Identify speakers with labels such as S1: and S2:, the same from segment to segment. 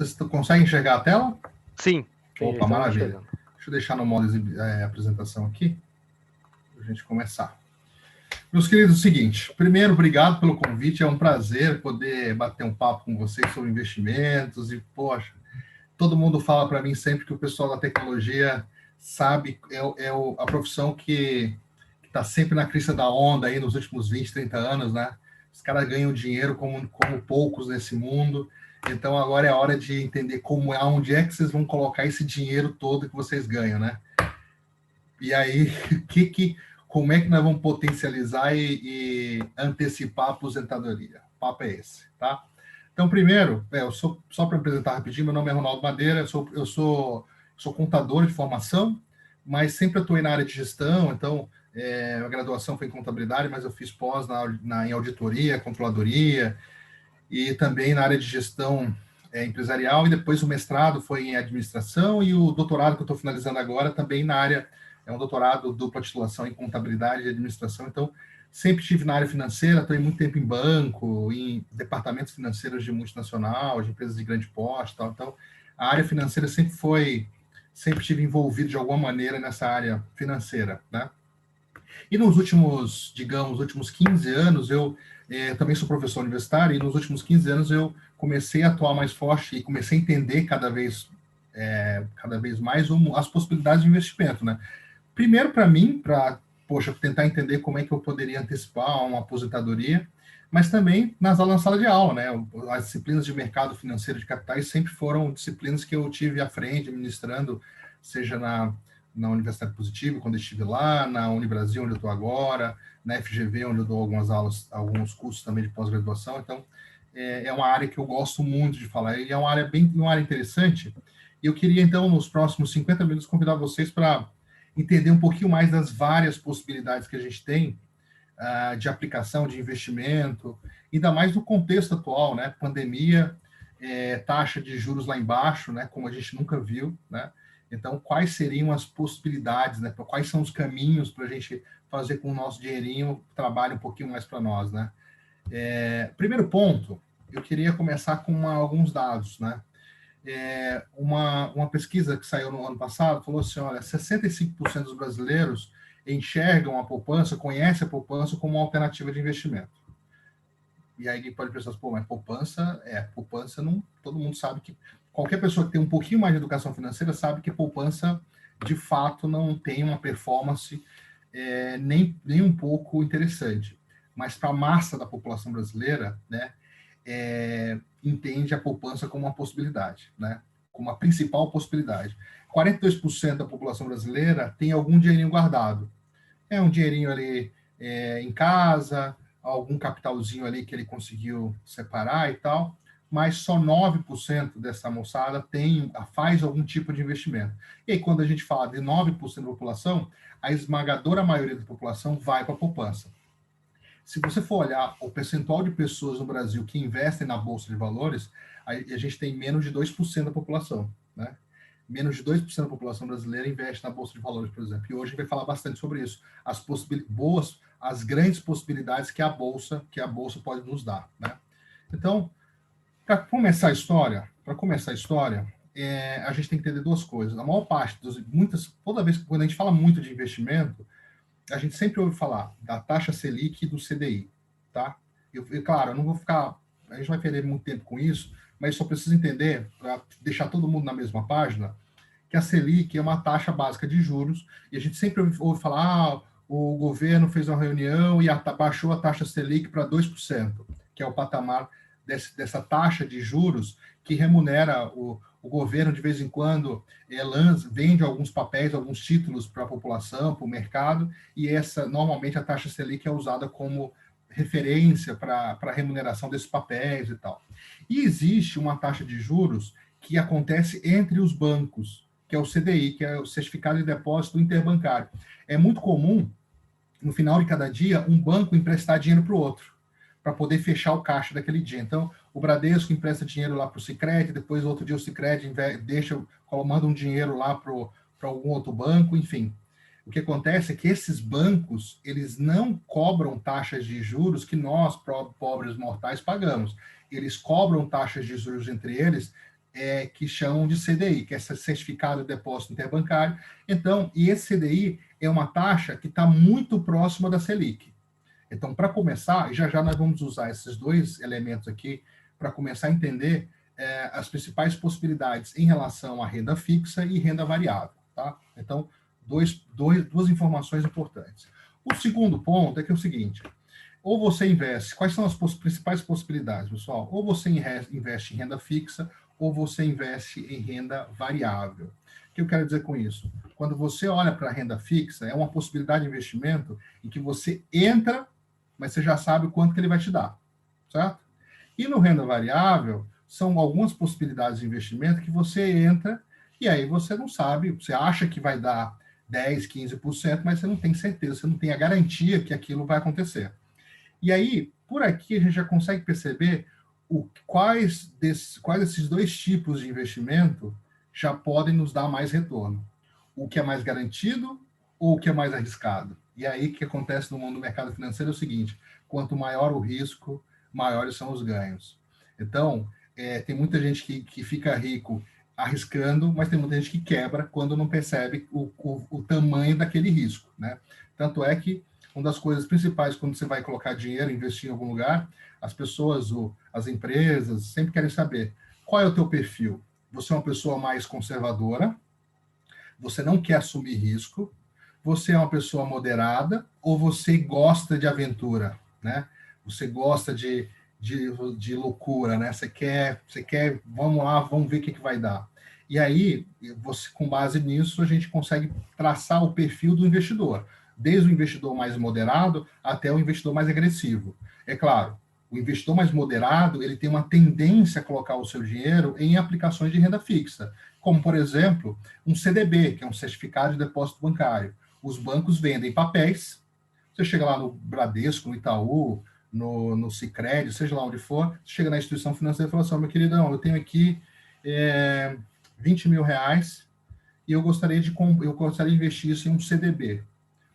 S1: Vocês conseguem enxergar a tela?
S2: Sim.
S1: Opa, maravilha. Deixa eu deixar no modo apresentação aqui, para a gente começar. Meus queridos, é o seguinte, primeiro, obrigado pelo convite, é um prazer poder bater um papo com vocês sobre investimentos e, poxa, todo mundo fala para mim sempre que o pessoal da tecnologia sabe, a profissão que está sempre na crista da onda aí nos últimos 20, 30 anos, né? Os caras ganham dinheiro como poucos nesse mundo, então agora é a hora de entender onde é que vocês vão colocar esse dinheiro todo que vocês ganham, né? E aí, como é que nós vamos potencializar e antecipar a aposentadoria? O papo é esse, tá? Então, primeiro, só para apresentar rapidinho, meu nome é Ronaldo Madeira, eu sou contador de formação, mas sempre atuei na área de gestão, então a graduação foi em contabilidade, mas eu fiz pós em auditoria, controladoria, e também na área de gestão empresarial, e depois o mestrado foi em administração, e o doutorado que eu estou finalizando agora também na área, é um doutorado dupla titulação em contabilidade e administração, então sempre estive na área financeira, estou muito tempo em banco, em departamentos financeiros de multinacional, de empresas de grande porte, tal. Então a área financeira sempre estive envolvido de alguma maneira nessa área financeira, né? E nos últimos 15 anos, eu também sou professor universitário, e nos últimos 15 anos eu comecei a atuar mais forte e comecei a entender cada vez mais as possibilidades de investimento, né? Primeiro, para mim, tentar entender como é que eu poderia antecipar uma aposentadoria, mas também na sala de aula, né? As disciplinas de mercado financeiro de capitais sempre foram disciplinas que eu tive à frente, ministrando, seja na Universidade Positivo, quando eu estive lá, na Unibrasil, onde eu estou agora, na FGV, onde eu dou algumas aulas, alguns cursos também de pós-graduação. Então, é uma área que eu gosto muito de falar, e é uma área interessante, e eu queria, então, nos próximos 50 minutos, convidar vocês para entender um pouquinho mais das várias possibilidades que a gente tem de aplicação, de investimento, ainda mais no contexto atual, né? Pandemia, taxa de juros lá embaixo, né? Como a gente nunca viu, né? Então, quais seriam as possibilidades, né? Quais são os caminhos para a gente fazer com o nosso dinheirinho trabalhe um pouquinho mais para nós, né? Primeiro ponto, eu queria começar com alguns dados, né? Uma pesquisa que saiu no ano passado falou assim, olha, 65% dos brasileiros enxergam a poupança, conhecem a poupança como uma alternativa de investimento. E aí alguém pode pensar, mas poupança não, todo mundo sabe que qualquer pessoa que tem um pouquinho mais de educação financeira sabe que poupança, de fato, não tem uma performance nem um pouco interessante. Mas para a massa da população brasileira, né, entende a poupança como uma possibilidade, né, como a principal possibilidade. 42% da população brasileira tem algum dinheirinho guardado. É um dinheirinho ali em casa, algum capitalzinho ali que ele conseguiu separar e tal, mas só 9% dessa moçada faz algum tipo de investimento. E aí, quando a gente fala de 9% da população, a esmagadora maioria da população vai para a poupança. Se você for olhar o percentual de pessoas no Brasil que investem na Bolsa de Valores, a gente tem menos de 2% da população, né? Menos de 2% da população brasileira investe na Bolsa de Valores, por exemplo. E hoje a gente vai falar bastante sobre isso. As grandes possibilidades que a Bolsa pode nos dar, né? Então, para começar a história, a gente tem que entender duas coisas. A maior parte toda vez que quando a gente fala muito de investimento, a gente sempre ouve falar da taxa Selic e do CDI, tá? Claro, eu não vou ficar, a gente vai perder muito tempo com isso, mas só preciso entender, para deixar todo mundo na mesma página, que a Selic é uma taxa básica de juros, e a gente sempre ouve falar, o governo fez uma reunião e baixou a taxa Selic para 2%, que é o patamar dessa taxa de juros que remunera o governo, de vez em quando, vende alguns papéis, alguns títulos para a população, para o mercado, e normalmente a taxa Selic é usada como referência para a remuneração desses papéis e tal. E existe uma taxa de juros que acontece entre os bancos, que é o CDI, que é o Certificado de Depósito Interbancário. É muito comum, no final de cada dia, um banco emprestar dinheiro para o outro, para poder fechar o caixa daquele dia. Então, o Bradesco empresta dinheiro lá para o Sicredi, depois outro dia o Sicredi manda um dinheiro lá para algum outro banco, enfim. O que acontece é que esses bancos, eles não cobram taxas de juros que nós, pobres mortais, pagamos. Eles cobram taxas de juros entre eles que chamam de CDI, que é Certificado de Depósito Interbancário. Então, e esse CDI é uma taxa que está muito próxima da Selic. Então, para começar, já nós vamos usar esses dois elementos aqui para começar a entender as principais possibilidades em relação à renda fixa e renda variável. Tá? Então, duas informações importantes. O segundo ponto é que é o seguinte, ou você investe, quais são as principais possibilidades, pessoal? Ou você investe em renda fixa, ou você investe em renda variável. O que eu quero dizer com isso? Quando você olha para a renda fixa, é uma possibilidade de investimento em que você entra, mas você já sabe o quanto que ele vai te dar, certo? E no renda variável, são algumas possibilidades de investimento que você entra e aí você não sabe, você acha que vai dar 10, 15%, mas você não tem certeza, você não tem a garantia que aquilo vai acontecer. E aí, por aqui, a gente já consegue perceber quais desses dois tipos de investimento já podem nos dar mais retorno. O que é mais garantido ou o que é mais arriscado. E aí, o que acontece no mundo do mercado financeiro é o seguinte, quanto maior o risco, maiores são os ganhos. Então, tem muita gente que fica rico arriscando, mas tem muita gente que quebra quando não percebe o tamanho daquele risco, né? Tanto é que uma das coisas principais quando você vai colocar dinheiro, investir em algum lugar, as pessoas, as empresas, sempre querem saber qual é o teu perfil. Você é uma pessoa mais conservadora, você não quer assumir risco, você é uma pessoa moderada ou você gosta de aventura, né? Você gosta de loucura, né? Você quer, vamos lá, vamos ver o que vai dar. E aí, com base nisso, a gente consegue traçar o perfil do investidor, desde o investidor mais moderado até o investidor mais agressivo. É claro, o investidor mais moderado, ele tem uma tendência a colocar o seu dinheiro em aplicações de renda fixa, como, por exemplo, um CDB, que é um Certificado de Depósito Bancário. Os bancos vendem papéis, você chega lá no Bradesco, no Itaú, no Sicredi, seja lá onde for, você chega na instituição financeira e fala assim, meu queridão, eu tenho aqui 20 mil reais e eu gostaria de investir isso em um CDB.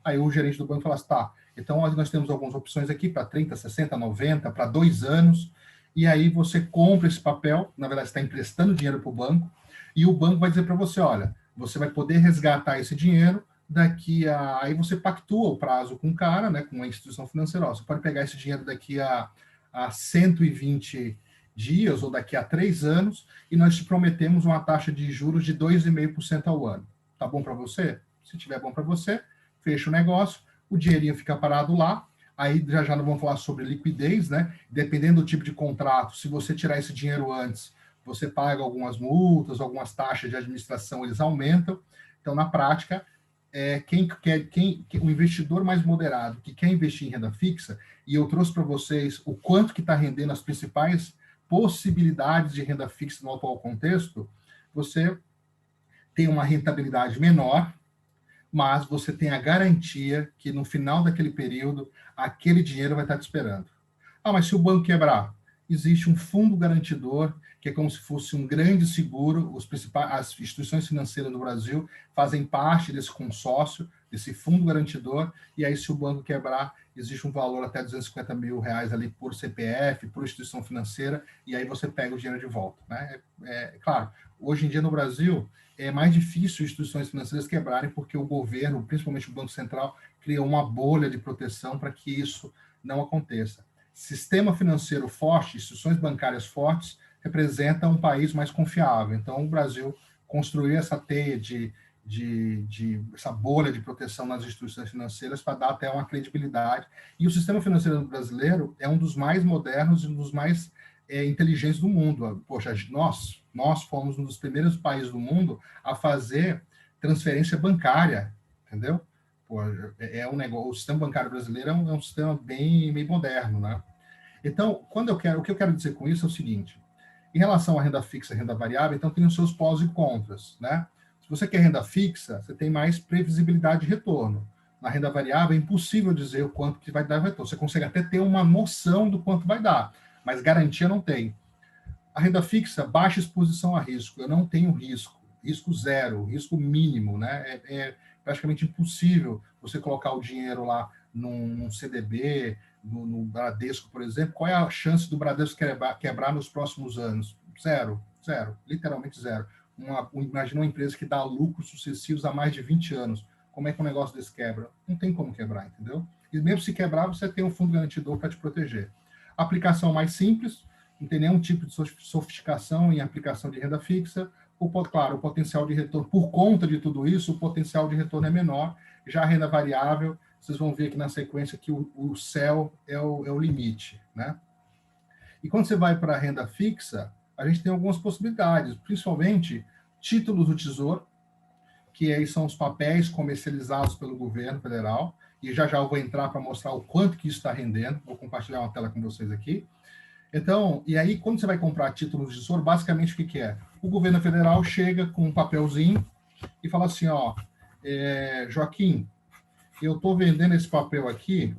S1: Aí o gerente do banco fala assim, tá, então nós temos algumas opções aqui para 30, 60, 90, para 2 anos, e aí você compra esse papel, na verdade você está emprestando dinheiro para o banco, e o banco vai dizer para você, olha, você vai poder resgatar esse dinheiro aí você pactua o prazo com o cara, né, com a instituição financeira, ó, você pode pegar esse dinheiro daqui a 120 dias ou daqui a 3 anos, e nós te prometemos uma taxa de juros de 2,5% ao ano. Tá bom para você? Se tiver bom para você, fecha o negócio, o dinheirinho fica parado lá, aí já não vamos falar sobre liquidez, né? Dependendo do tipo de contrato, se você tirar esse dinheiro antes, você paga algumas multas, algumas taxas de administração, eles aumentam. Então, na prática, o investidor mais moderado que quer investir em renda fixa, e eu trouxe para vocês o quanto que está rendendo as principais possibilidades de renda fixa no atual contexto, você tem uma rentabilidade menor, mas você tem a garantia que no final daquele período, aquele dinheiro vai estar te esperando. Ah, mas se o banco quebrar, existe um fundo garantidor, que é como se fosse um grande seguro, as instituições financeiras no Brasil fazem parte desse consórcio, desse fundo garantidor, e aí se o banco quebrar, existe um valor até 250 mil reais ali por CPF, por instituição financeira, e aí você pega o dinheiro de volta. Né? Claro, hoje em dia no Brasil, é mais difícil instituições financeiras quebrarem, porque o governo, principalmente o Banco Central, criou uma bolha de proteção para que isso não aconteça. Sistema financeiro forte, instituições bancárias fortes, representa um país mais confiável. Então, o Brasil construiu essa teia essa bolha de proteção nas instituições financeiras para dar até uma credibilidade. E o sistema financeiro brasileiro é um dos mais modernos e um dos mais inteligentes do mundo. Poxa, nós fomos um dos primeiros países do mundo a fazer transferência bancária, entendeu? Pô, um negócio, o sistema bancário brasileiro é um sistema bem moderno, né? Então, o que eu quero dizer com isso é o seguinte, em relação à renda fixa e renda variável, então tem os seus pós e contras, né? Se você quer renda fixa, você tem mais previsibilidade de retorno. Na renda variável é impossível dizer o quanto que vai dar o retorno. Você consegue até ter uma noção do quanto vai dar, mas garantia não tem. A renda fixa, baixa exposição a risco. Eu não tenho risco zero, risco mínimo, né? É praticamente impossível você colocar o dinheiro lá num CDB, no Bradesco, por exemplo. Qual é a chance do Bradesco quebrar nos próximos anos? Zero. Zero, literalmente zero. Imagina uma empresa que dá lucros sucessivos há mais de 20 anos. Como é que um negócio desse quebra? Não tem como quebrar, entendeu? E mesmo se quebrar, você tem um fundo garantidor para te proteger. Aplicação mais simples, não tem nenhum tipo de sofisticação em aplicação de renda fixa. Claro, o potencial de retorno, por conta de tudo isso, o potencial de retorno é menor. Já a renda variável, vocês vão ver aqui na sequência que o céu é o limite, né? E quando você vai para a renda fixa, a gente tem algumas possibilidades, principalmente títulos do Tesouro, que aí são os papéis comercializados pelo governo federal, e já eu vou entrar para mostrar o quanto que isso está rendendo, vou compartilhar uma tela com vocês aqui. Então, e aí, quando você vai comprar títulos de tesouro, basicamente o que é? O governo federal chega com um papelzinho e fala assim, ó, Joaquim, eu estou vendendo esse papel aqui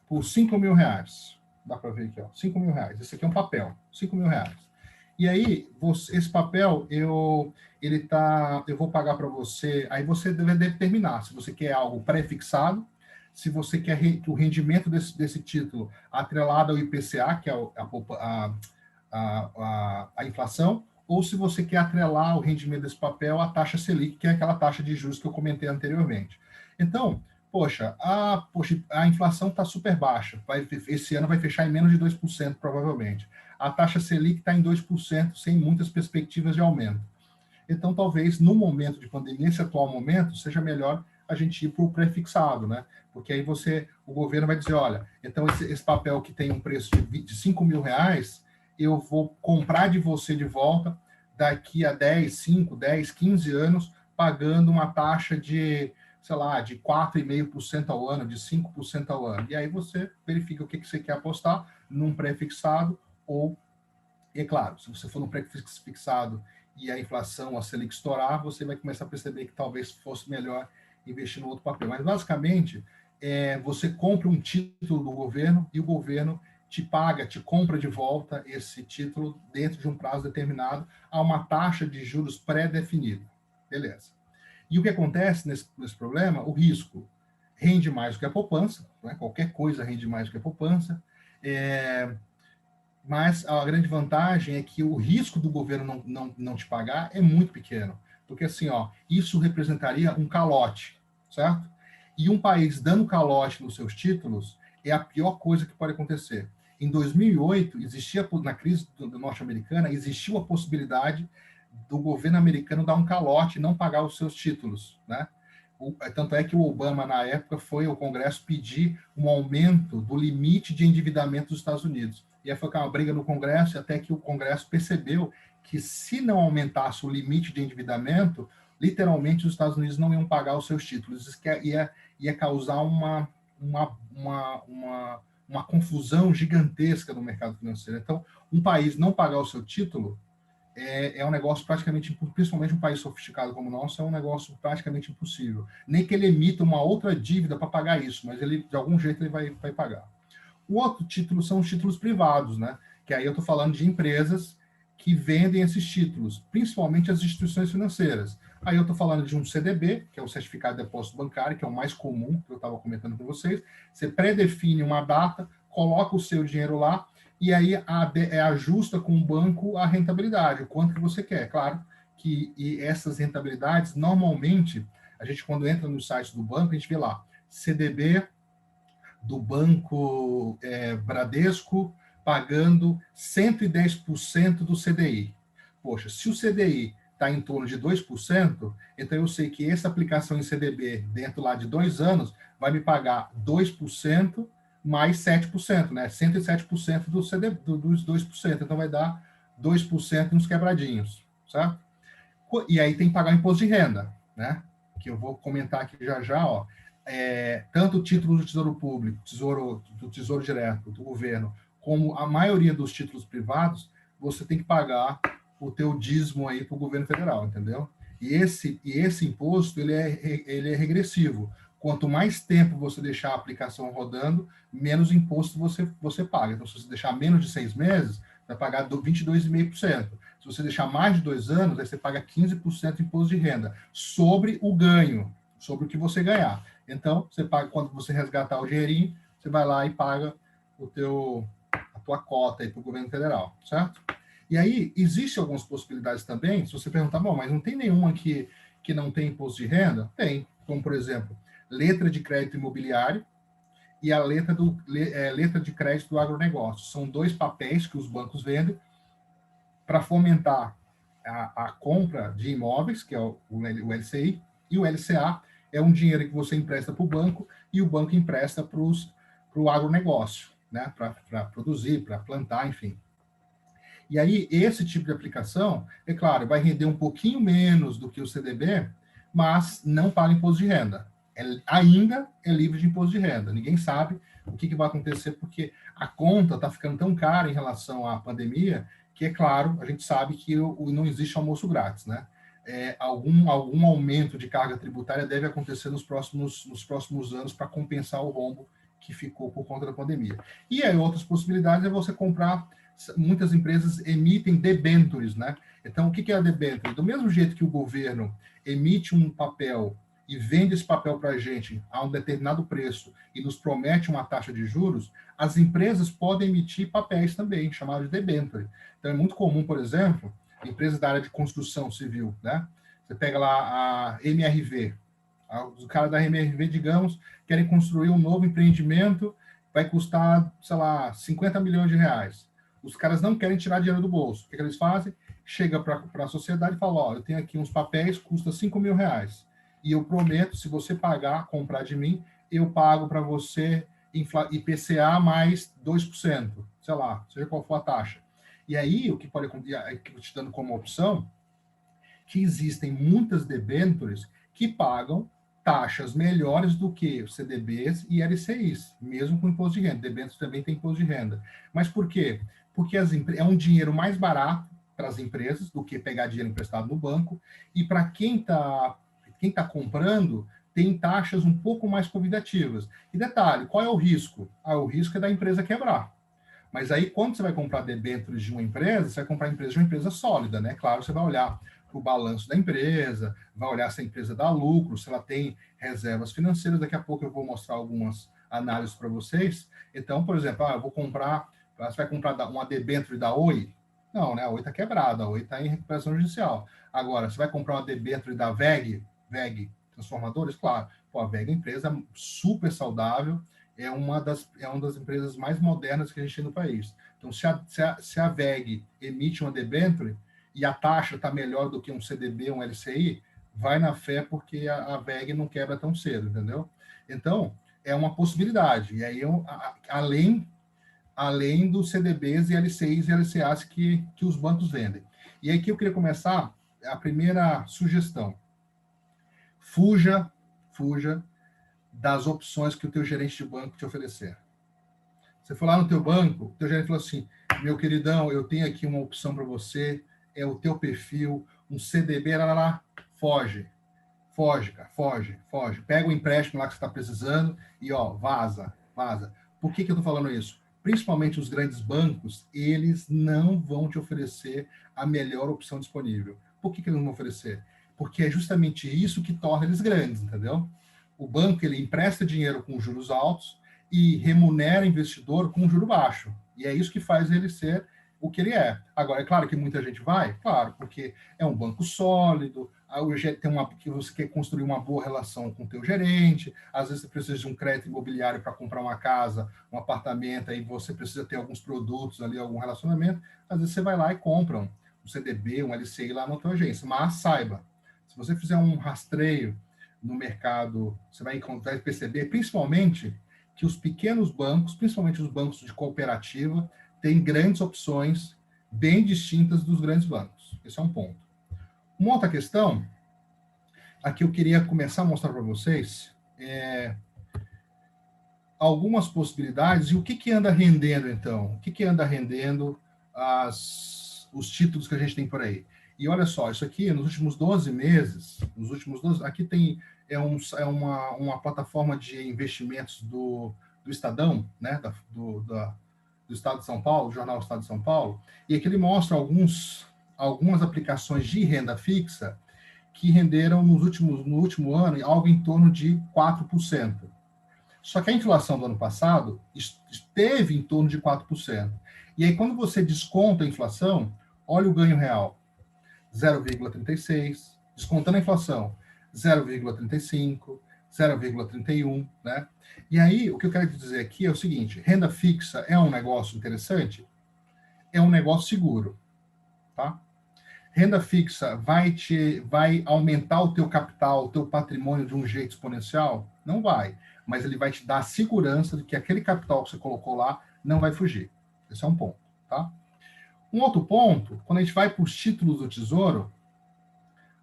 S1: por R$ 5.000. Dá para ver aqui, ó, R$ 5.000. Esse aqui é um papel, R$ 5.000. E aí, esse papel, eu vou pagar para você, aí você deve determinar se você quer algo pré-fixado, se você quer o rendimento desse título atrelado ao IPCA, que é a inflação, ou se você quer atrelar o rendimento desse papel à taxa Selic, que é aquela taxa de juros que eu comentei anteriormente. Então, poxa, a inflação está super baixa, esse ano vai fechar em menos de 2%, provavelmente. A taxa Selic está em 2%, sem muitas perspectivas de aumento. Então, talvez, no momento de pandemia, nesse atual momento, seja melhor a gente ir para o prefixado, né? Porque aí o governo vai dizer, olha, então esse papel que tem um preço de R$ 5.000, eu vou comprar de você de volta daqui a 10, 5, 10, 15 anos, pagando uma taxa de, sei lá, de 4,5% ao ano, de 5% ao ano. E aí você verifica o que você quer apostar num pré-fixado ou, é claro, se você for num pré-fixado e a inflação, a Selic estourar, você vai começar a perceber que talvez fosse melhor investir no outro papel. Mas, basicamente, você compra um título do governo e o governo te paga, te compra de volta esse título dentro de um prazo determinado a uma taxa de juros pré-definida. Beleza. E o que acontece nesse problema? O risco rende mais do que a poupança, né? Qualquer coisa rende mais do que a poupança, mas a grande vantagem é que o risco do governo não te pagar é muito pequeno, porque assim, ó, isso representaria um calote, certo? E um país dando calote nos seus títulos é a pior coisa que pode acontecer. Em 2008, na crise norte-americana, existiu a possibilidade do governo americano dar um calote e não pagar os seus títulos, né? Tanto é que o Obama, na época, foi ao Congresso pedir um aumento do limite de endividamento dos Estados Unidos. E aí foi uma briga no Congresso, até que o Congresso percebeu que se não aumentasse o limite de endividamento, literalmente os Estados Unidos não iam pagar os seus títulos. Isso ia causar uma confusão gigantesca no mercado financeiro. Então, um país não pagar o seu título é um negócio praticamente, principalmente um país sofisticado como o nosso, é um negócio praticamente impossível. Nem que ele emita uma outra dívida para pagar isso, mas ele, de algum jeito, ele vai pagar. O outro título são os títulos privados, né? Que aí eu estou falando de empresas que vendem esses títulos, principalmente as instituições financeiras. Aí eu estou falando de um CDB, que é o Certificado de Depósito Bancário, que é o mais comum, que eu estava comentando com vocês. Você pré-define uma data, coloca o seu dinheiro lá, e aí ajusta com o banco a rentabilidade, o quanto que você quer. Claro que essas rentabilidades, normalmente, a gente quando entra no site do banco, a gente vê lá, CDB do Banco Bradesco pagando 110% do CDI. Poxa, se o CDI está em torno de 2%, então eu sei que essa aplicação em CDB, dentro lá de 2 anos, vai me pagar 2% mais 7%, né? 107% dos 2%. Então vai dar 2% nos quebradinhos, certo? E aí tem que pagar imposto de renda, né? Que eu vou comentar aqui já, ó. Tanto o título do Tesouro Público, do Tesouro Direto, do governo, como a maioria dos títulos privados, você tem que pagar o teu dízimo aí para o governo federal, entendeu? E esse imposto, ele é regressivo. Quanto mais tempo você deixar a aplicação rodando, menos imposto você paga. Então, se você deixar menos de 6 meses, vai pagar 22,5%. Se você deixar mais de 2 anos, aí você paga 15% de imposto de renda sobre o ganho, sobre o que você ganhar. Então, você paga, quando você resgatar o dinheirinho, você vai lá e paga a tua cota aí para o governo federal, certo? E aí, existem algumas possibilidades também, se você perguntar, bom, mas não tem nenhuma que não tem imposto de renda? Tem, como, por exemplo, letra de crédito imobiliário e a letra de crédito do agronegócio. São dois papéis que os bancos vendem para fomentar a compra de imóveis, que é o LCI, e o LCA é um dinheiro que você empresta para o banco e o banco empresta para o agronegócio, né, para produzir, para plantar, enfim. E aí, esse tipo de aplicação, é claro, vai render um pouquinho menos do que o CDB, mas não paga imposto de renda. Ainda é livre de imposto de renda. Ninguém sabe o que vai acontecer, porque a conta está ficando tão cara em relação à pandemia, que, é claro, a gente sabe que não existe almoço grátis, né? Algum aumento de carga tributária deve acontecer nos próximos anos para compensar o rombo que ficou por conta da pandemia. E aí, outras possibilidades é você comprar. Muitas empresas emitem debêntures, né? Então, o que é a debênture? Do mesmo jeito que o governo emite um papel e vende esse papel para a gente a um determinado preço e nos promete uma taxa de juros, as empresas podem emitir papéis também, chamados de debênture. Então, é muito comum, por exemplo, empresas da área de construção civil, né? Você pega lá a MRV, os caras da MRV, digamos, querem construir um novo empreendimento, vai custar, sei lá, 50 milhões de reais. Os caras não querem tirar dinheiro do bolso. O que eles fazem? Chega para a sociedade e fala, ó, eu tenho aqui uns papéis, custa 5 mil reais. E eu prometo, se você comprar de mim, eu pago para você IPCA mais 2%, sei lá, seja qual for a taxa. E aí, o que pode acontecer, te dando como opção, que existem muitas debêntures que pagam taxas melhores do que os CDBs e LCIs, mesmo com imposto de renda. Debêntures também tem imposto de renda. Mas por quê? Porque é um dinheiro mais barato para as empresas do que pegar dinheiro emprestado no banco, e para quem tá comprando, tem taxas um pouco mais convidativas. E detalhe, qual é o risco? O risco é da empresa quebrar. Mas aí, quando você vai comprar debêntures de uma empresa, você vai comprar de uma empresa sólida, né? Claro, você vai olhar para o balanço da empresa, vai olhar se a empresa dá lucro, se ela tem reservas financeiras. Daqui a pouco eu vou mostrar algumas análises para vocês. Então, por exemplo, eu vou comprar, você vai comprar uma debênture da Oi? Não, né? A Oi está quebrada, a Oi está em recuperação judicial. Agora, você vai comprar uma debênture da VEG Transformadores? Claro, a VEG é uma empresa super saudável, é uma das empresas mais modernas que a gente tem no país. Então, se a VEG emite uma debênture e a taxa está melhor do que um CDB, um LCI, vai na fé, porque a VEG não quebra tão cedo, entendeu? Então, é uma possibilidade. E aí, além dos CDBs e LCIs e LCAs que os bancos vendem. E aí que eu queria começar a primeira sugestão. Fuja das opções que o teu gerente de banco te oferecer. Você foi lá no teu banco, o teu gerente falou assim, meu queridão, eu tenho aqui uma opção para você, é o teu perfil, um CDB, lá, foge, cara, foge. Pega o empréstimo lá que você está precisando e, vaza. Por que eu estou falando isso? Principalmente os grandes bancos, eles não vão te oferecer a melhor opção disponível. Por que eles não vão oferecer? Porque é justamente isso que torna eles grandes, entendeu? O banco, ele empresta dinheiro com juros altos e remunera investidor com juro baixo. E é isso que faz ele ser o que ele é. Agora, é claro que muita gente vai, claro, porque é um banco sólido, que você quer construir uma boa relação com o teu gerente, às vezes você precisa de um crédito imobiliário para comprar uma casa, um apartamento, aí você precisa ter alguns produtos ali, algum relacionamento, às vezes você vai lá e compra um CDB, um LCI lá na tua agência. Mas saiba, se você fizer um rastreio no mercado, você vai perceber, principalmente, que os pequenos bancos, principalmente os bancos de cooperativa, têm grandes opções bem distintas dos grandes bancos. Esse é um ponto. Uma outra questão, aqui eu queria começar a mostrar para vocês, algumas possibilidades e o que anda rendendo, então. O que anda rendendo os títulos que a gente tem por aí. E olha só, isso aqui, nos últimos 12 meses, aqui tem uma plataforma de investimentos do Estadão, né, do Estado de São Paulo, do jornal Estado de São Paulo, e aqui ele mostra algumas aplicações de renda fixa que renderam no último ano algo em torno de 4%. Só que a inflação do ano passado esteve em torno de 4%. E aí, quando você desconta a inflação, Olha o ganho real, 0,36, descontando a inflação, 0,35, 0,31, né? E aí, o que eu quero te dizer aqui é o seguinte, renda fixa é um negócio interessante? É um negócio seguro, tá? Renda fixa vai aumentar o teu capital, o teu patrimônio de um jeito exponencial? Não vai, mas ele vai te dar a segurança de que aquele capital que você colocou lá não vai fugir. Esse é um ponto, tá? Um outro ponto, quando a gente vai para os títulos do Tesouro,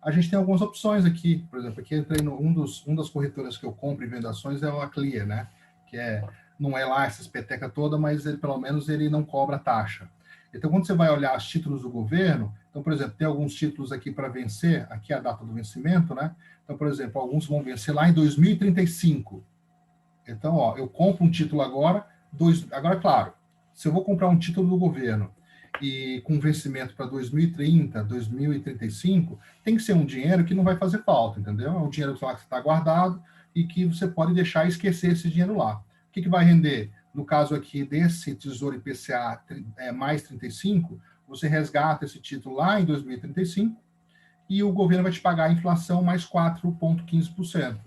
S1: a gente tem algumas opções aqui. Por exemplo, aqui eu entrei no um das corretoras que eu compro e vendo ações é o Clear, né? Que não é lá essa espeteca toda, mas ele, pelo menos ele não cobra taxa. Então, quando você vai olhar os títulos do governo, então, por exemplo, tem alguns títulos aqui para vencer, aqui é a data do vencimento, né? Então, por exemplo, alguns vão vencer lá em 2035. Então, ó, eu compro um título agora, agora, claro, se eu vou comprar um título do governo e com vencimento para 2030, 2035, tem que ser um dinheiro que não vai fazer falta, entendeu? É um dinheiro que está guardado e que você pode deixar e esquecer esse dinheiro lá. O que vai render? No caso aqui desse Tesouro IPCA mais 35, você resgata esse título lá em 2035 e o governo vai te pagar a inflação mais 4,15%.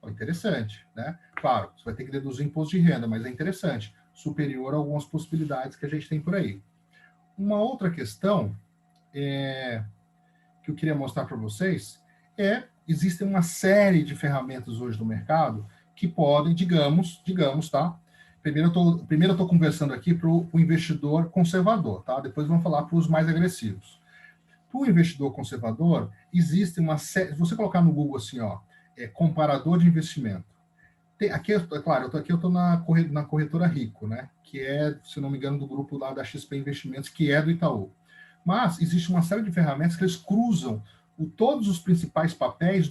S1: Interessante, né? Claro, você vai ter que deduzir imposto de renda, mas é interessante, superior a algumas possibilidades que a gente tem por aí. Uma outra questão que eu queria mostrar para vocês existem uma série de ferramentas hoje no mercado que podem, digamos, tá? Primeiro eu estou conversando aqui para o investidor conservador, tá? Depois vamos falar para os mais agressivos. Para o investidor conservador, existe uma série. Se você colocar no Google assim, ó, comparador de investimento. Aqui, claro, eu estou na corretora Rico, né? Que é, se não me engano, do grupo lá da XP Investimentos, que é do Itaú. Mas existe uma série de ferramentas que eles cruzam todos os principais papéis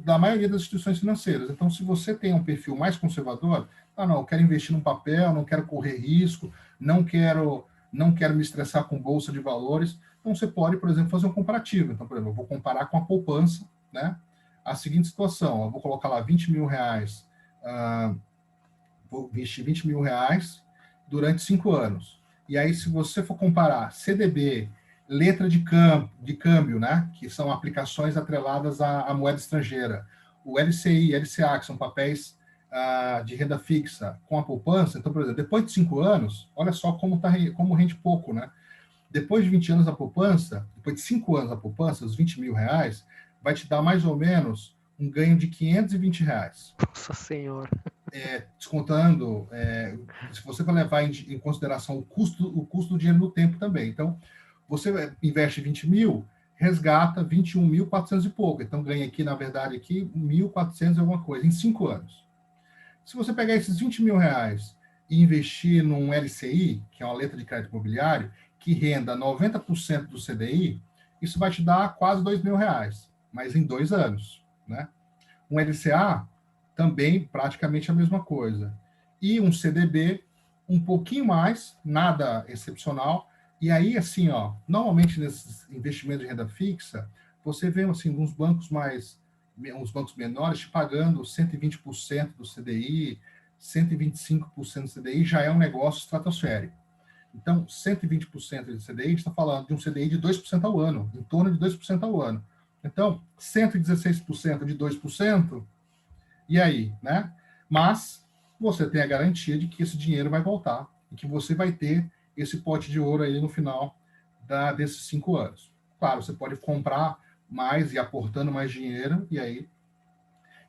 S1: da maioria das instituições financeiras. Então, se você tem um perfil mais conservador, não, eu quero investir num papel, não quero correr risco, não quero me estressar com bolsa de valores, então você pode, por exemplo, fazer um comparativo. Então, por exemplo, eu vou comparar com a poupança, né? A seguinte situação, eu vou colocar lá 20 mil reais, vou investir 20 mil reais durante 5 anos. E aí, se você for comparar CDB, letra de câmbio, né, que são aplicações atreladas à moeda estrangeira, o LCI, LCA, que são papéis de renda fixa, com a poupança, então, por exemplo, depois de 5 anos, olha só como rende pouco, né? Depois de 20 anos a poupança, depois de 5 anos a poupança, os 20 mil reais, vai te dar mais ou menos um ganho de 520 reais.
S2: Nossa Senhora.
S1: Descontando, se você vai levar em consideração o custo do dinheiro no tempo também. Então, você investe 20 mil, resgata 21.400 e pouco. Então, ganha aqui, na verdade, aqui 1.400 e alguma coisa, em 5 anos. Se você pegar esses 20 mil reais e investir num LCI, que é uma letra de crédito imobiliário, que renda 90% do CDI, isso vai te dar quase 2 mil reais, mas em 2 anos, né? Um LCA, também praticamente a mesma coisa. E um CDB, um pouquinho mais, nada excepcional. E aí, assim, ó, normalmente nesses investimentos de renda fixa, você vê, assim, uns bancos menores te pagando 120% do CDI, 125% do CDI, já é um negócio estratosférico. Então, 120% de CDI, a gente está falando de um CDI de 2% ao ano, em torno de 2% ao ano. Então, 116% de 2%, e aí, né? Mas você tem a garantia de que esse dinheiro vai voltar e que você vai ter esse pote de ouro aí no final desses 5 anos. Claro, você pode comprar mais e aportando mais dinheiro, e aí...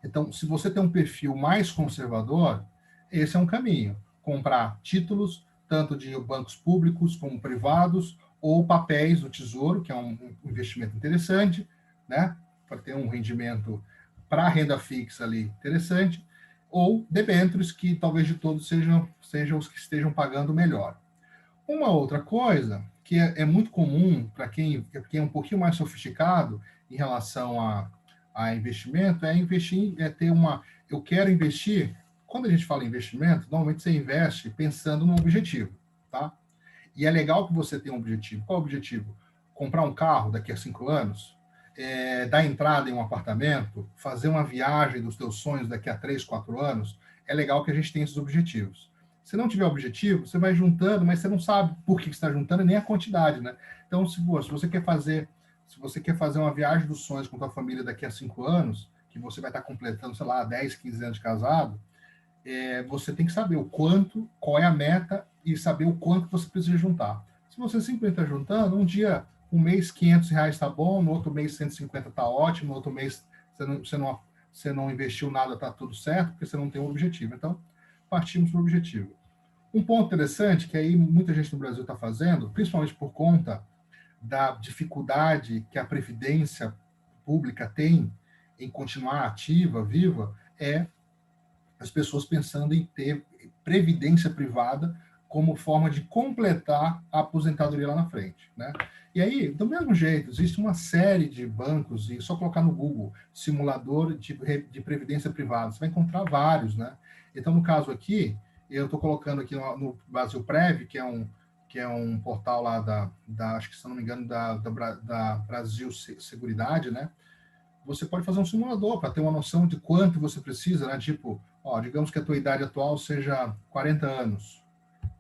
S1: Então, se você tem um perfil mais conservador, esse é um caminho. Comprar títulos, tanto de bancos públicos como privados, ou papéis do Tesouro, que é um investimento interessante, né? Para ter um rendimento para renda fixa ali interessante, ou debêntures, que talvez de todos sejam os que estejam pagando melhor. Uma outra coisa que é muito comum para quem é um pouquinho mais sofisticado em relação a investimento, eu quero investir. Quando a gente fala em investimento, normalmente você investe pensando num objetivo, tá? E é legal que você tenha um objetivo. Qual é o objetivo? Comprar um carro daqui a 5 anos, dar entrada em um apartamento, fazer uma viagem dos teus sonhos daqui a 3, 4 anos. É legal que a gente tenha esses objetivos. Se não tiver objetivo, você vai juntando, mas você não sabe por que você está juntando, nem a quantidade, né? Então, se você quer fazer uma viagem dos sonhos com a tua família daqui a 5 anos, que você vai estar completando, sei lá, 10, 15 anos de casado, você tem que saber o quanto, qual é a meta e saber o quanto você precisa juntar. Se você simplesmente está juntando, um mês R$ 500 está bom, no outro mês 150 está ótimo, no outro mês você não investiu nada, está tudo certo, porque você não tem um objetivo. Então, partimos para o objetivo. Um ponto interessante que aí muita gente no Brasil está fazendo, principalmente por conta da dificuldade que a Previdência Pública tem em continuar ativa, viva, é as pessoas pensando em ter previdência privada como forma de completar a aposentadoria lá na frente, né? E aí, do mesmo jeito, existe uma série de bancos, e só colocar no Google, simulador de previdência privada, você vai encontrar vários, né? Então, no caso aqui, eu estou colocando aqui no Brasil Prev, que é um portal lá acho que se não me engano, da Brasil Seguridade, né? Você pode fazer um simulador para ter uma noção de quanto você precisa, né? Tipo, digamos que a tua idade atual seja 40 anos,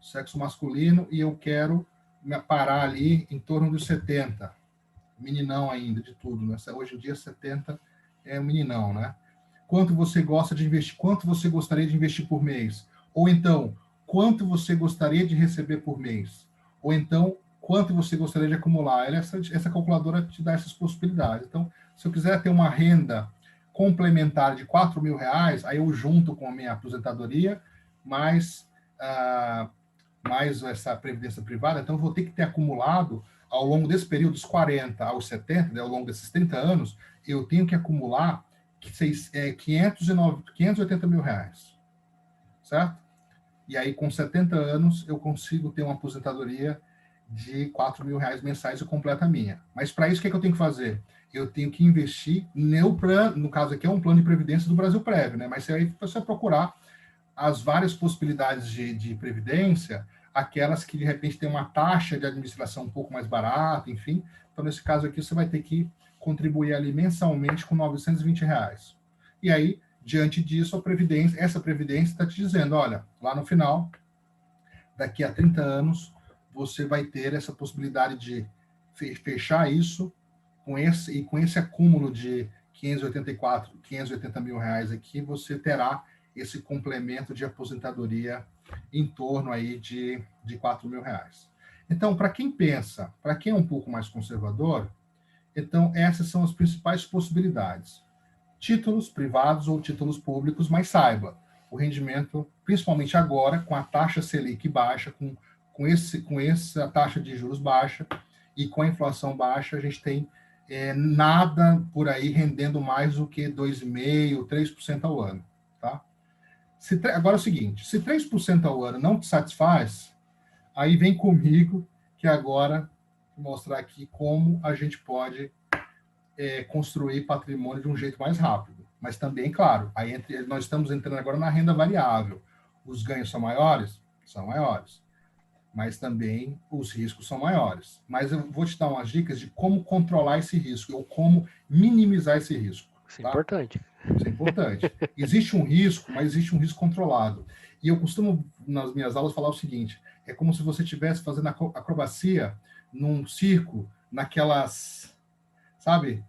S1: sexo masculino, e eu quero me parar ali em torno dos 70. Meninão ainda, de tudo, né? Hoje em dia, 70 é um meninão, né? Quanto você gosta de investir, quanto você gostaria de investir por mês? Ou então, quanto você gostaria de receber por mês? Ou então, quanto você gostaria de acumular? Essa calculadora te dá essas possibilidades. Então, se eu quiser ter uma renda complementar de R$ 4.000, aí eu junto com a minha aposentadoria, mais essa previdência privada, então eu vou ter que ter acumulado ao longo desse período, dos 40 aos 70, né, ao longo desses 30 anos, eu tenho que acumular R$ 580.000, certo? E aí, com 70 anos, eu consigo ter uma aposentadoria de R$ 4.000 mensais e completa a minha. Mas para isso, o que eu tenho que fazer? Eu tenho que investir no caso aqui é um plano de previdência do Brasil Prev, né? Mas aí você vai procurar as várias possibilidades de previdência, aquelas que de repente tem uma taxa de administração um pouco mais barata, enfim. Então, nesse caso aqui, você vai ter que contribuir ali mensalmente com R$ 920. E aí, diante disso, essa previdência está te dizendo, olha, lá no final, daqui a 30 anos, você vai ter essa possibilidade de fechar isso com esse acúmulo de R$ 580 mil aqui, você terá esse complemento de aposentadoria em torno aí de R$ 4.000. Então, para quem é um pouco mais conservador, então essas são as principais possibilidades. Títulos privados ou títulos públicos, mas saiba, o rendimento, principalmente agora, com a taxa Selic baixa, com essa taxa de juros baixa e com a inflação baixa, a gente tem nada por aí rendendo mais do que 2,5%, 3% ao ano, tá? Agora é o seguinte, se 3% ao ano não te satisfaz, aí vem comigo, que agora vou mostrar aqui como a gente pode construir patrimônio de um jeito mais rápido. Mas também, claro, nós estamos entrando agora na renda variável. Os ganhos são maiores? São maiores. Mas também os riscos são maiores. Mas eu vou te dar umas dicas de como controlar esse risco, ou como minimizar esse risco.
S2: Isso é importante.
S1: Isso é importante. Existe um risco, mas existe um risco controlado. E eu costumo, nas minhas aulas, falar o seguinte, é como se você estivesse fazendo acrobacia num circo, naquelas, sabe?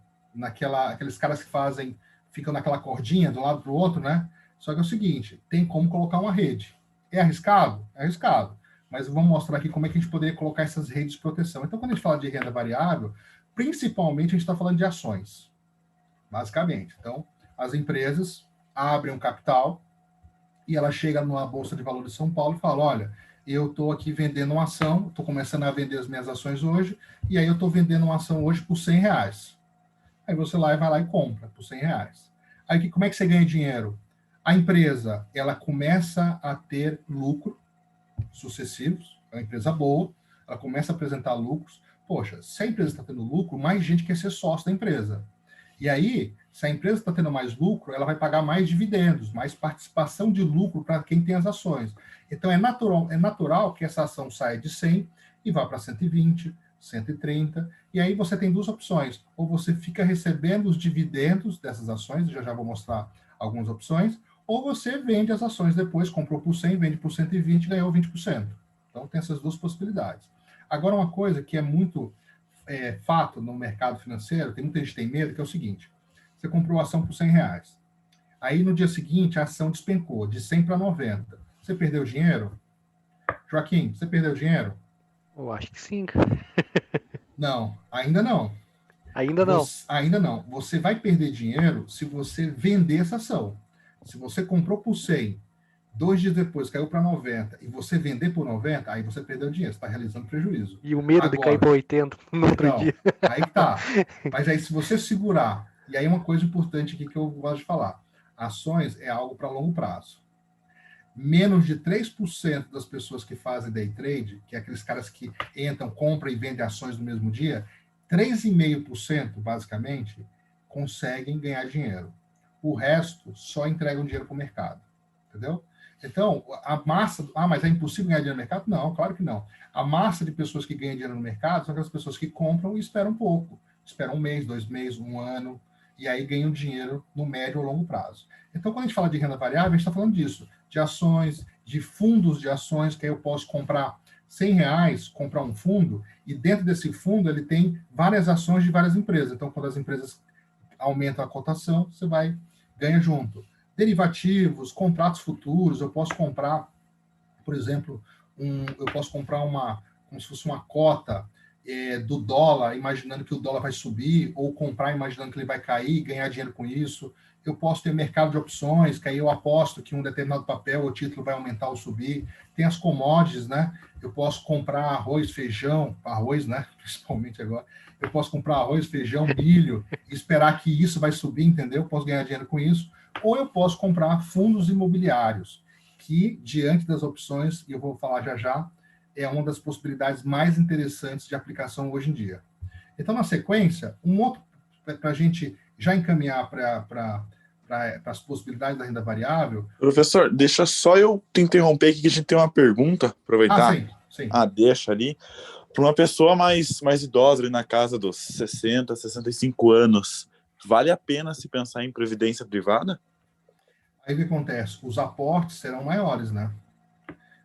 S1: Aqueles caras que ficam naquela cordinha de um lado para o outro, né? Só que é o seguinte, tem como colocar uma rede. É arriscado? É arriscado. Mas vamos mostrar aqui como é que a gente poderia colocar essas redes de proteção. Então, quando a gente fala de renda variável, principalmente a gente está falando de ações, basicamente. Então, as empresas abrem um capital e ela chega numa Bolsa de Valores de São Paulo e fala, olha, eu estou aqui vendendo uma ação, estou começando a vender as minhas ações hoje, e aí eu estou vendendo uma ação hoje por R$ 100. Aí você vai lá e compra por R$ 100. Aí como é que você ganha dinheiro? A empresa, ela começa a ter lucro sucessivos, é uma empresa boa, ela começa a apresentar lucros. Poxa, se a empresa está tendo lucro, mais gente quer ser sócio da empresa. E aí, se a empresa está tendo mais lucro, ela vai pagar mais dividendos, mais participação de lucro para quem tem as ações. Então, é natural que essa ação saia de 100 e vá para 120, 130, e aí você tem duas opções. Ou você fica recebendo os dividendos dessas ações, já vou mostrar algumas opções, ou você vende as ações depois, comprou por 100, vende por 120 e ganhou 20%. Então, tem essas duas possibilidades. Agora, uma coisa que é muito fato no mercado financeiro, tem muita gente que tem medo, que é o seguinte: você comprou a ação por R$100. Aí, no dia seguinte, a ação despencou de 100 para 90. Você perdeu dinheiro? Joaquim, você perdeu dinheiro?
S2: Eu acho que sim, cara.
S1: Não, ainda não.
S2: Ainda não.
S1: Ainda não. Você vai perder dinheiro se você vender essa ação. Se você comprou por 100, 2 dias depois caiu para 90 e você vender por 90, aí você perdeu dinheiro, você está realizando prejuízo.
S2: E o medo de cair
S1: Agora,
S2: para 80 no outro
S1: então,
S2: dia.
S1: aí que tá. Mas aí se você segurar, e aí uma coisa importante aqui que eu gosto de falar, ações é algo para longo prazo. Menos de 3% das pessoas que fazem day trade, que é aqueles caras que entram, compram e vendem ações no mesmo dia, 3,5% basicamente conseguem ganhar dinheiro. O resto só entregam dinheiro para o mercado. Entendeu? Então, a massa... mas é impossível ganhar dinheiro no mercado? Não, claro que não. A massa de pessoas que ganham dinheiro no mercado são aquelas pessoas que compram e esperam um pouco. Esperam 1 mês, 2 meses, 1 ano, e aí ganham dinheiro no médio ou longo prazo. Então, quando a gente fala de renda variável, a gente está falando disso, de ações, de fundos de ações, que aí eu posso comprar R$100, comprar um fundo, e dentro desse fundo ele tem várias ações de várias empresas. Então, quando as empresas aumentam a cotação, você vai ganha junto. Derivativos, contratos futuros, eu posso comprar, por exemplo, eu posso comprar como se fosse uma cota do dólar, imaginando que o dólar vai subir, ou comprar imaginando que ele vai cair e ganhar dinheiro com isso. Eu posso ter mercado de opções, que aí eu aposto que um determinado papel ou título vai aumentar ou subir. Tem as commodities, né? Eu posso comprar arroz, feijão, arroz, né? Principalmente agora. Eu posso comprar arroz, feijão, milho, e esperar que isso vai subir, entendeu? Eu posso ganhar dinheiro com isso. Ou eu posso comprar fundos imobiliários, que, diante das opções, e eu vou falar já já, é uma das possibilidades mais interessantes de aplicação hoje em dia. Então, na sequência, um outro, para a gente já encaminhar para as possibilidades da renda variável.
S3: Professor, deixa só eu te interromper aqui, que a gente tem uma pergunta, aproveitar.
S1: Sim.
S3: Deixa ali. Para uma pessoa mais idosa, ali na casa dos 60, 65 anos, vale a pena se pensar em previdência privada?
S1: Aí o que acontece? Os aportes serão maiores, né?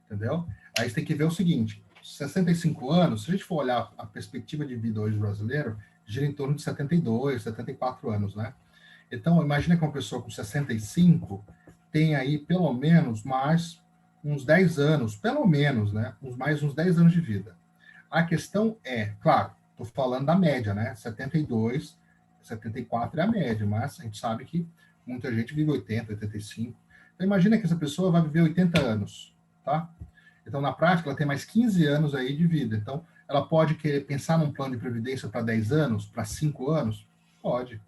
S1: Entendeu? Aí você tem que ver o seguinte: 65 anos, se a gente for olhar a perspectiva de vida hoje do brasileiro, gira em torno de 72, 74 anos, né? Então, imagina que uma pessoa com 65 tem aí pelo menos mais uns 10 anos, pelo menos, né? Mais uns 10 anos de vida. A questão é, claro, estou falando da média, né? 72, 74 é a média, mas a gente sabe que muita gente vive 80, 85. Então, imagina que essa pessoa vai viver 80 anos, tá? Então, na prática, ela tem mais 15 anos aí de vida. Então, ela pode querer pensar num plano de previdência para 10 anos, para 5 anos? Pode.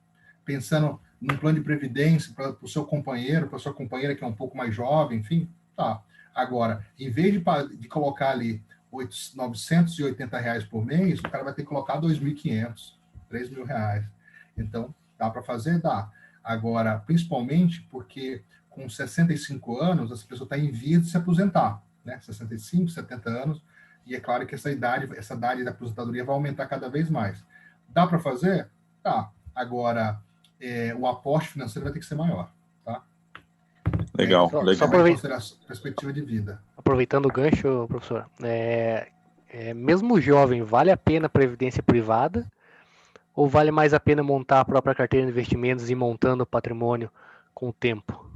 S1: Pensando num plano de previdência para o seu companheiro, para a sua companheira que é um pouco mais jovem, enfim, tá. Agora, em vez de colocar ali R$980 por mês, o cara vai ter que colocar R$2.500, R$3.000. Então, dá para fazer? Dá. Agora, principalmente porque com 65 anos, essa pessoa está em vias de se aposentar, né? 65, 70 anos, e é claro que essa idade da aposentadoria vai aumentar cada vez mais. Dá para fazer? Tá. Agora, o aporte financeiro vai ter que ser maior, tá?
S3: Legal.
S2: Só
S1: considerar a perspectiva de vida.
S2: Aproveitando o gancho, professor, mesmo jovem, vale a pena a previdência privada? Ou vale mais a pena montar a própria carteira de investimentos e ir montando o patrimônio com o tempo?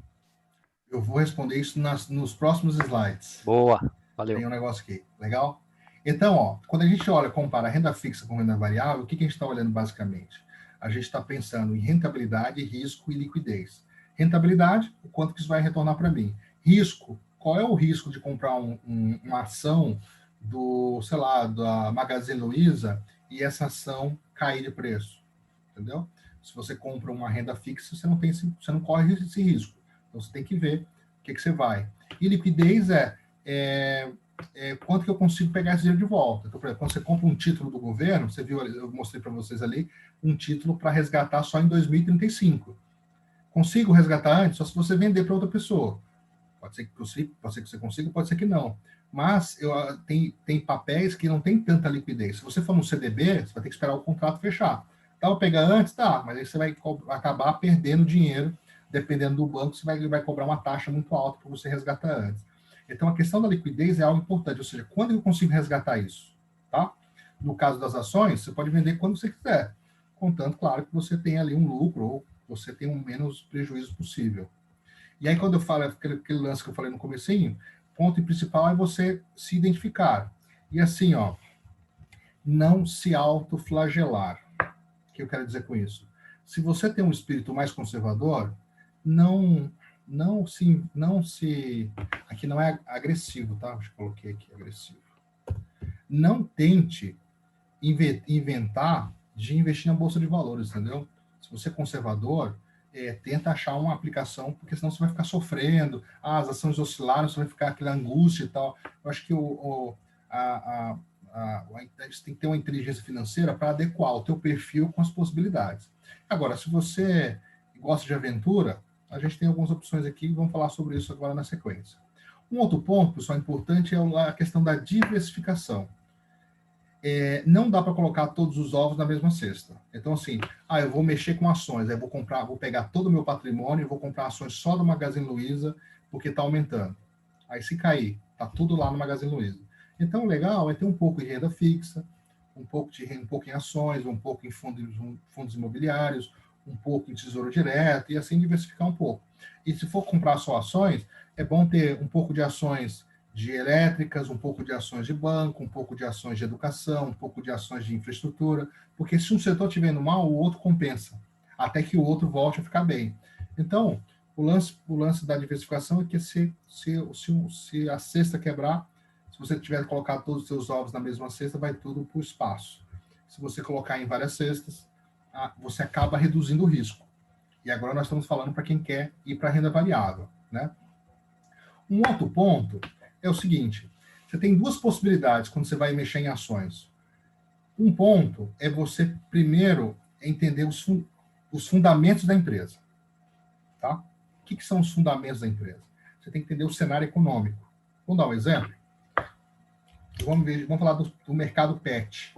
S1: Eu vou responder isso nos próximos slides.
S2: Boa, valeu.
S1: Tem um negócio aqui, legal? Então, quando a gente compara renda fixa com renda variável, o que a gente está olhando basicamente? A gente está pensando em rentabilidade, risco e liquidez. Rentabilidade, o quanto que isso vai retornar para mim. Risco, qual é o risco de comprar uma ação da Magazine Luiza e essa ação cair de preço? Entendeu? Se você compra uma renda fixa, você não corre esse risco. Então, você tem que ver o que você vai. E liquidez quanto que eu consigo pegar esse dinheiro de volta. Então, por exemplo, quando você compra um título do governo, você viu, eu mostrei para vocês ali, um título para resgatar só em 2035. Consigo resgatar antes? Só se você vender para outra pessoa. Pode ser que você consiga, pode ser que não. Mas tem papéis que não tem tanta liquidez. Se você for no CDB, você vai ter que esperar o contrato fechar. Dá para pegar antes? Tá, mas aí você vai acabar perdendo dinheiro dependendo do banco, ele vai cobrar uma taxa muito alta para você resgatar antes. Então, a questão da liquidez é algo importante, ou seja, quando eu consigo resgatar isso, tá? No caso das ações, você pode vender quando você quiser, contanto, claro, que você tem ali um lucro ou você tem um menos prejuízo possível. E aí, quando eu falo aquele lance que eu falei no comecinho, o ponto principal é você se identificar. E assim, ó, não se autoflagelar. O que eu quero dizer com isso? Se você tem um espírito mais conservador, não se... Aqui não é agressivo, tá? Eu coloquei aqui agressivo. Não tente inventar de investir na Bolsa de Valores, entendeu? Se você é conservador, tenta achar uma aplicação, porque senão você vai ficar sofrendo, as ações oscilaram, você vai ficar aquela angústia e tal. Eu acho que a gente tem que ter uma inteligência financeira para adequar o teu perfil com as possibilidades. Agora, se você gosta de aventura, a gente tem algumas opções aqui, vamos falar sobre isso agora na sequência. Um outro ponto, pessoal, importante é a questão da diversificação. Não dá para colocar todos os ovos na mesma cesta. Então, assim, eu vou mexer com ações, aí vou pegar todo o meu patrimônio e vou comprar ações só do Magazine Luiza, porque está aumentando. Aí, se cair, está tudo lá no Magazine Luiza. Então, o legal é ter um pouco de renda fixa, um pouco em ações, um pouco em fundos imobiliários, um pouco em tesouro direto, e assim diversificar um pouco. E se for comprar só ações, é bom ter um pouco de ações de elétricas, um pouco de ações de banco, um pouco de ações de educação, um pouco de ações de infraestrutura, porque se um setor estiver indo mal, o outro compensa, até que o outro volte a ficar bem. Então, o lance da diversificação é que se a cesta quebrar, se você tiver colocado todos os seus ovos na mesma cesta, vai tudo para o espaço. Se você colocar em várias cestas, você acaba reduzindo o risco. E agora nós estamos falando para quem quer ir para a renda variável, né? Um outro ponto é o seguinte, você tem duas possibilidades quando você vai mexer em ações. Um ponto é você, primeiro, entender os fundamentos da empresa. Tá? O que são os fundamentos da empresa? Você tem que entender o cenário econômico. Vamos dar um exemplo? Vamos falar do mercado pet.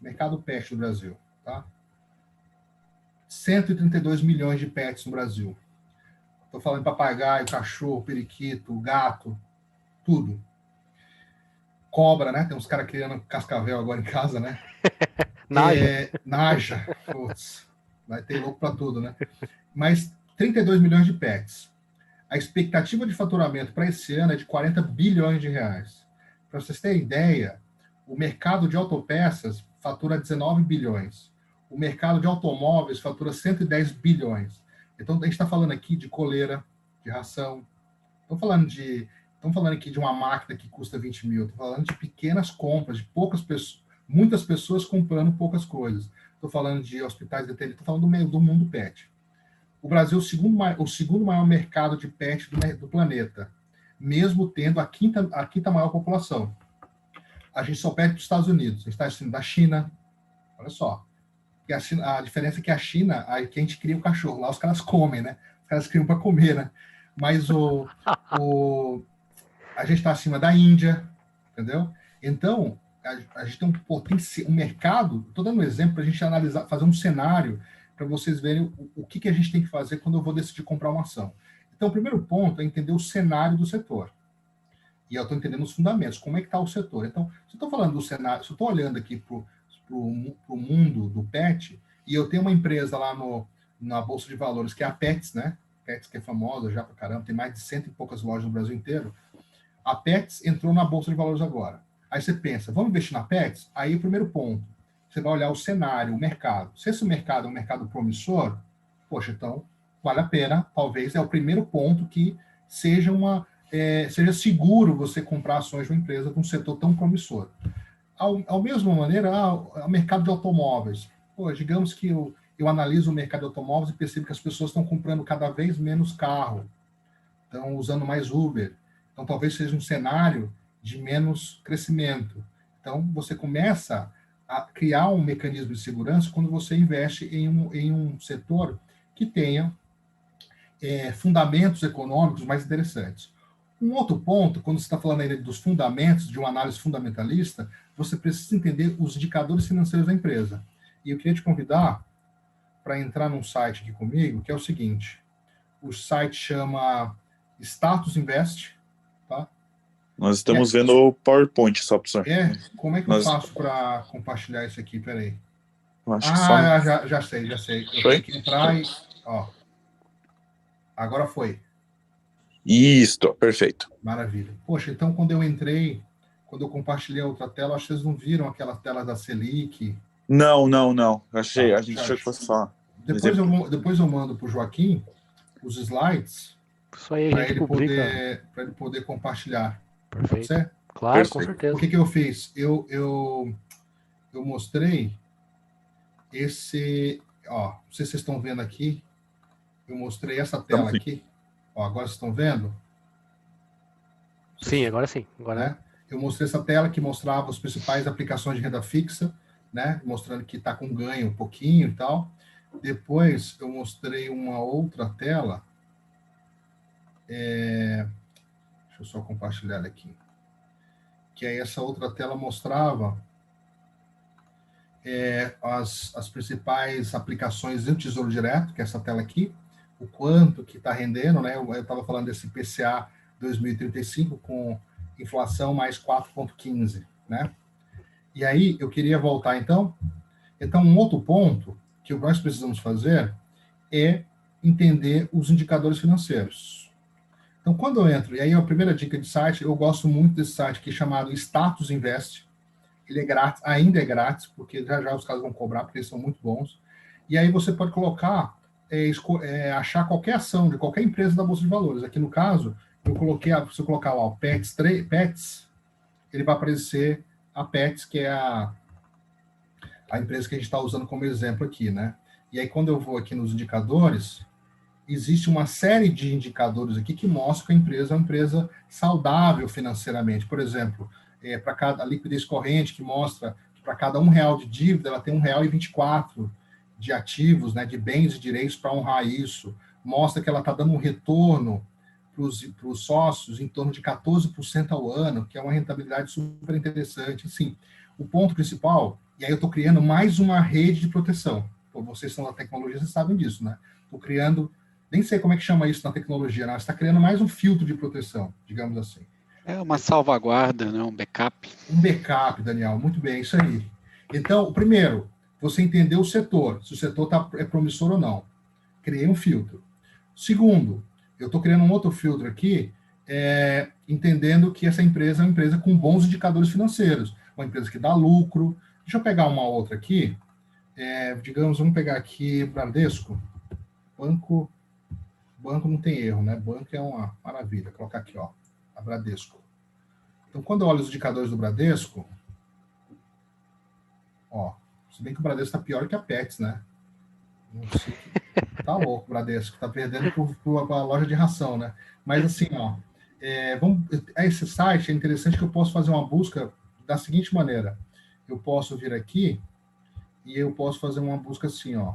S1: Mercado pet no Brasil. Tá? 132 milhões de pets no Brasil. Estou falando de papagaio, cachorro, periquito, gato, tudo. Cobra, né? Tem uns caras criando cascavel agora em casa, né?
S2: Naja.
S1: Naja. Putz, vai ter louco para tudo, né? Mas 32 milhões de pets. A expectativa de faturamento para esse ano é de 40 bilhões de reais. Para vocês terem ideia, o mercado de autopeças fatura 19 bilhões. O mercado de automóveis fatura 110 bilhões. Então, a gente está falando aqui de coleira, de ração. Estamos falando aqui de uma máquina que custa 20 mil. Estou falando de pequenas compras, de poucas pessoas, muitas pessoas comprando poucas coisas. Estou falando de hospitais de estou falando do mundo pet. O Brasil é o segundo maior mercado de pet do planeta, mesmo tendo a quinta maior população. A gente só perde para os Estados Unidos. A gente está assistindo da China. Olha só. A diferença é que a China, que a gente cria o cachorro. Lá os caras comem, né? Os caras criam para comer, né? Mas a gente está acima da Índia, entendeu? Então, a gente tem um mercado, estou dando um exemplo para a gente analisar, fazer um cenário para vocês verem o que a gente tem que fazer quando eu vou decidir comprar uma ação. Então, o primeiro ponto é entender o cenário do setor. E eu estou entendendo os fundamentos, como é que está o setor. Então, se eu estou falando do cenário, se eu estou olhando aqui para o mundo do pet, e eu tenho uma empresa lá na Bolsa de Valores, que é a Pets, né? Pets, que é famosa já para caramba, tem mais de 100 e poucas lojas no Brasil inteiro. A Pets entrou na Bolsa de Valores agora. Aí você pensa, vamos investir na Pets? Aí o primeiro ponto, você vai olhar o cenário, o mercado. Se esse mercado é um mercado promissor, poxa, então vale a pena, talvez é o primeiro ponto que seja seguro você comprar ações de uma empresa de um setor tão promissor. Ao mesma maneira, o mercado de automóveis. Pô, digamos que eu analiso o mercado de automóveis e percebo que as pessoas estão comprando cada vez menos carro, estão usando mais Uber. Então, talvez seja um cenário de menos crescimento. Então, você começa a criar um mecanismo de segurança quando você investe em um setor que tenha fundamentos econômicos mais interessantes. Um outro ponto, quando você está falando aí dos fundamentos, de uma análise fundamentalista, você precisa entender os indicadores financeiros da empresa. E eu queria te convidar para entrar num site aqui comigo, que é o seguinte, O site chama Status Invest, tá?
S3: Nós estamos vendo o PowerPoint, só, professor.
S1: Como é que eu faço para compartilhar isso aqui? Peraí.
S3: Acho que só...
S1: já sei. Eu tenho que entrar e... Ó. Agora foi.
S3: Isso, perfeito.
S1: Maravilha. Poxa, então quando eu compartilhei a outra tela, acho que vocês não viram aquela tela da Selic.
S3: Não. Achei, a gente achou que fosse só.
S1: Depois eu mando para o Joaquim os slides
S2: para
S1: ele poder compartilhar.
S2: Perfeito.
S1: Pode ser?
S2: Claro,
S3: Perfeito.
S2: com certeza.
S1: O que eu fiz? Eu mostrei esse... Ó, não sei se vocês estão vendo aqui. Eu mostrei essa tela aqui. Ó, agora vocês estão vendo?
S2: Sim, agora sim. Agora...
S1: Né? Eu mostrei essa tela que mostrava as principais aplicações de renda fixa, né? Mostrando que está com ganho um pouquinho e tal. Depois eu mostrei uma outra tela. Deixa eu só compartilhar aqui. Que aí essa outra tela mostrava as principais aplicações do Tesouro Direto, que é essa tela aqui, o quanto que está rendendo, né? Eu estava falando desse IPCA 2035 com inflação mais 4,15, né? E aí eu queria voltar, então, um outro ponto que nós precisamos fazer é entender os indicadores financeiros. Então, quando eu entro, e aí a primeira dica de site, eu gosto muito desse site aqui chamado Status Invest. Ele é grátis, ainda é grátis, porque já os caras vão cobrar, porque eles são muito bons. E aí você pode colocar, achar qualquer ação de qualquer empresa da Bolsa de Valores. Aqui no caso, eu coloquei, se eu colocar lá o Pets, ele vai aparecer a Pets, que é a empresa que a gente está usando como exemplo aqui, né? E aí, quando eu vou aqui nos indicadores, existe uma série de indicadores aqui que mostram que a empresa é uma empresa saudável financeiramente. Por exemplo, para cada liquidez corrente, que mostra que para cada R$1 de dívida, ela tem R$1,24 de ativos, né, de bens e direitos para honrar isso. Mostra que ela está dando um retorno para os sócios em torno de 14% ao ano, que é uma rentabilidade super interessante. Assim, o ponto principal, e aí eu estou criando mais uma rede de proteção. Pô, vocês são da tecnologia, vocês sabem disso, né? Estou criando, nem sei como é que chama isso na tecnologia, né? Você está criando mais um filtro de proteção, digamos assim.
S4: É uma salvaguarda, né? Um backup.
S1: Um backup, Daniel, muito bem, isso aí. Então, primeiro, você entendeu o setor, se o setor é promissor ou não. Criei um filtro. Segundo, eu estou criando um outro filtro aqui, entendendo que essa empresa é uma empresa com bons indicadores financeiros, uma empresa que dá lucro. Deixa eu pegar uma outra aqui, digamos, vamos pegar aqui Bradesco. Banco não tem erro, né? Banco é uma maravilha. Vou colocar aqui, ó, a Bradesco. Então, quando eu olho os indicadores do Bradesco, ó, se bem que o Bradesco está pior que a Pets, né? Não sei. Tá louco o Bradesco, tá perdendo para a loja de ração, né? Mas assim, ó, esse site é interessante que eu posso fazer uma busca da seguinte maneira. Eu posso vir aqui e eu posso fazer uma busca assim, ó.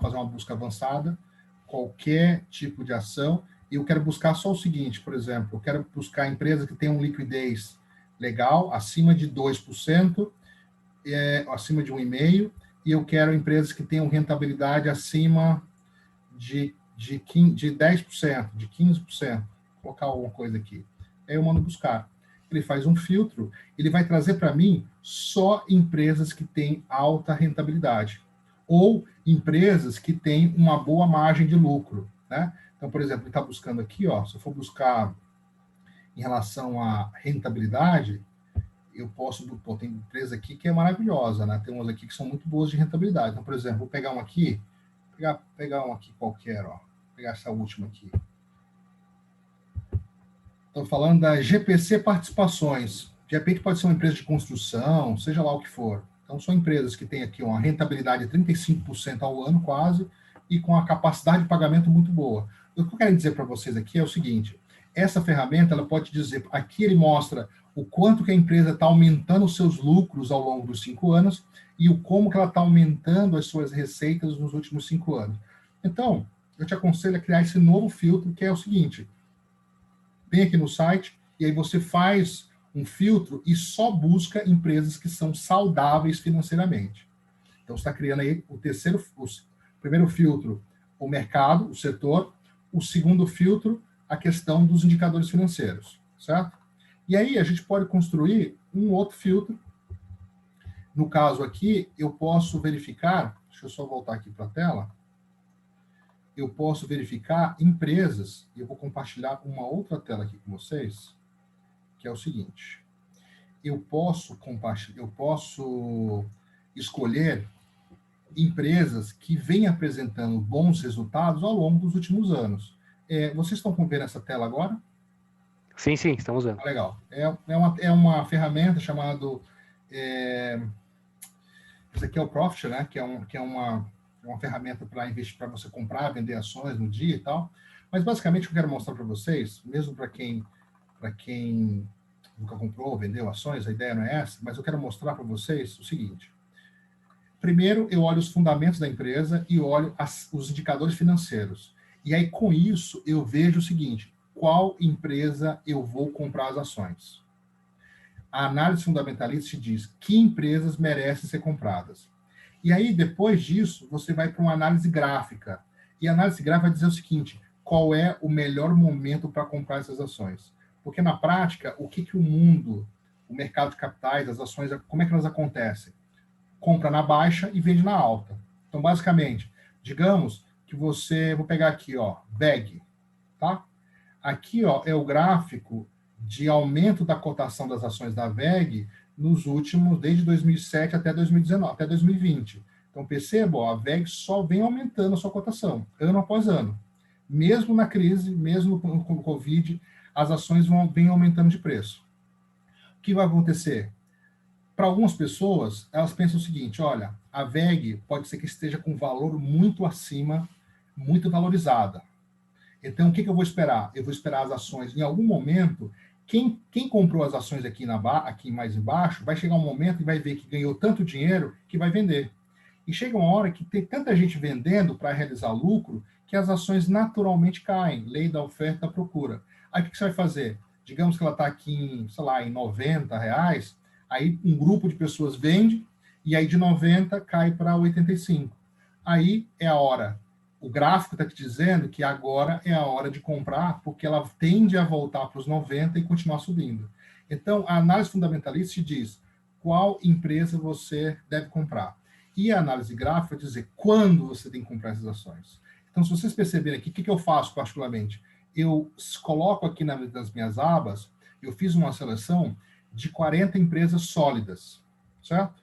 S1: Fazer uma busca avançada, qualquer tipo de ação, e eu quero buscar só o seguinte, por exemplo, eu quero buscar empresas que tenham liquidez legal, acima de 2%, acima de 1,5%, e eu quero empresas que tenham rentabilidade acima de 10%, de 15%. Vou colocar alguma coisa aqui. Aí eu mando buscar. Ele faz um filtro, ele vai trazer para mim só empresas que têm alta rentabilidade ou empresas que têm uma boa margem de lucro, né? Então, por exemplo, ele está buscando aqui, ó, se eu for buscar em relação à rentabilidade, eu posso, tem empresa aqui que é maravilhosa, né? Tem umas aqui que são muito boas de rentabilidade. Então, por exemplo, vou pegar um aqui, pegar um aqui qualquer, ó, pegar essa última aqui. Estou falando da GPC Participações. De repente pode ser uma empresa de construção, seja lá o que for. Então, são empresas que têm aqui uma rentabilidade de 35% ao ano, quase, e com a capacidade de pagamento muito boa. O que eu quero dizer para vocês aqui é o seguinte, essa ferramenta, ela pode dizer, aqui ele mostra o quanto que a empresa está aumentando os seus lucros ao longo dos 5 anos e o como que ela está aumentando as suas receitas nos últimos 5 anos. Então, eu te aconselho a criar esse novo filtro, que é o seguinte, vem aqui no site e aí você faz um filtro e só busca empresas que são saudáveis financeiramente. Então, você está criando aí o primeiro filtro, o mercado, o setor. O segundo filtro, a questão dos indicadores financeiros, certo? E aí a gente pode construir um outro filtro. No caso aqui, eu posso verificar, deixa eu só voltar aqui para a tela, eu posso verificar empresas, e eu vou compartilhar uma outra tela aqui com vocês, que é o seguinte, eu posso escolher empresas que vêm apresentando bons resultados ao longo dos últimos anos. Vocês estão vendo essa tela agora?
S2: Sim, estamos vendo.
S1: Legal. É uma ferramenta chamada... esse aqui é o Profit, né? Que é uma ferramenta para investir, para você comprar, vender ações no dia e tal. Mas basicamente o que eu quero mostrar para vocês, mesmo para quem nunca comprou ou vendeu ações, a ideia não é essa, mas eu quero mostrar para vocês o seguinte. Primeiro, eu olho os fundamentos da empresa e olho os indicadores financeiros. E aí, com isso, eu vejo o seguinte, qual empresa eu vou comprar as ações. A análise fundamentalista diz que empresas merecem ser compradas. E aí, depois disso, você vai para uma análise gráfica. E a análise gráfica vai dizer o seguinte, qual é o melhor momento para comprar essas ações. Porque, na prática, o que o mundo, o mercado de capitais, as ações, como é que elas acontecem? Compra na baixa e vende na alta. Então, basicamente, digamos que vou pegar aqui, ó, VEG, tá? Aqui, ó, é o gráfico de aumento da cotação das ações da VEG nos últimos, desde 2007 até 2019, até 2020. Então, perceba, ó, a VEG só vem aumentando a sua cotação, ano após ano. Mesmo na crise, mesmo com o Covid, as ações vêm aumentando de preço. O que vai acontecer? Para algumas pessoas, elas pensam o seguinte, olha, a VEG pode ser que esteja com valor muito acima, muito valorizada. Então, o que eu vou esperar? Eu vou esperar as ações, em algum momento, quem comprou as ações aqui mais embaixo, vai chegar um momento e vai ver que ganhou tanto dinheiro que vai vender. E chega uma hora que tem tanta gente vendendo para realizar lucro que as ações naturalmente caem, lei da oferta e da procura. Aí o que você vai fazer? Digamos que ela está aqui em, sei lá, em R$90, aí um grupo de pessoas vende, e aí de 90 cai para 85. Aí é a hora. O gráfico está te dizendo que agora é a hora de comprar, porque ela tende a voltar para os 90 e continuar subindo. Então, a análise fundamentalista te diz qual empresa você deve comprar. E a análise gráfica vai dizer quando você tem que comprar essas ações. Então, se vocês perceberem aqui, o que eu faço particularmente? Eu coloco aqui nas minhas abas, eu fiz uma seleção de 40 empresas sólidas, certo?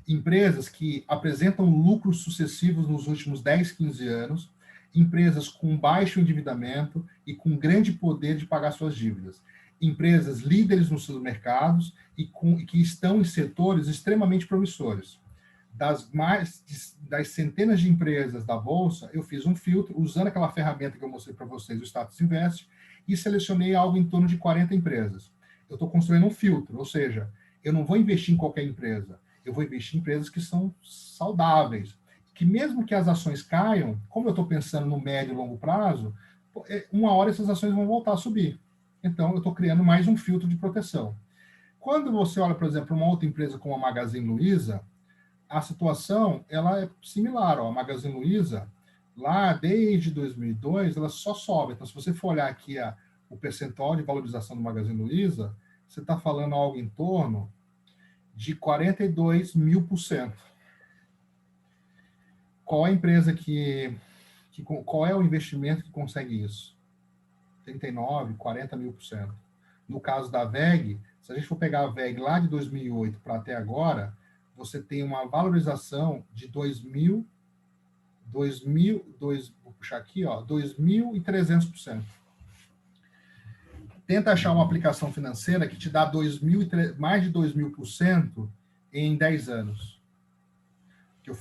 S1: Empresas que apresentam lucros sucessivos nos últimos 10, 15 anos, empresas com baixo endividamento e com grande poder de pagar suas dívidas, empresas líderes nos seus mercados e que estão em setores extremamente promissores. Das centenas de empresas da Bolsa, eu fiz um filtro, usando aquela ferramenta que eu mostrei para vocês, o Status Invest, e selecionei algo em torno de 40 empresas. Eu estou construindo um filtro, ou seja, eu não vou investir em qualquer empresa, eu vou investir em empresas que são saudáveis, que mesmo que as ações caiam, como eu estou pensando no médio e longo prazo, uma hora essas ações vão voltar a subir. Então, eu estou criando mais um filtro de proteção. Quando você olha, por exemplo, uma outra empresa como a Magazine Luiza, a situação ela é similar. Ó, a Magazine Luiza, lá desde 2002, ela só sobe. Então, se você for olhar aqui o percentual de valorização do Magazine Luiza, você está falando algo em torno de 42.000%. Qual é a empresa qual é o investimento que consegue isso? 39, 40.000%. No caso da VEG, se a gente for pegar a VEG lá de 2008 para até agora, você tem uma valorização de 2.000, vou puxar aqui, ó, 2.300%. Tenta achar uma aplicação financeira que te dá mais de 2.000% em 10 anos. O que eu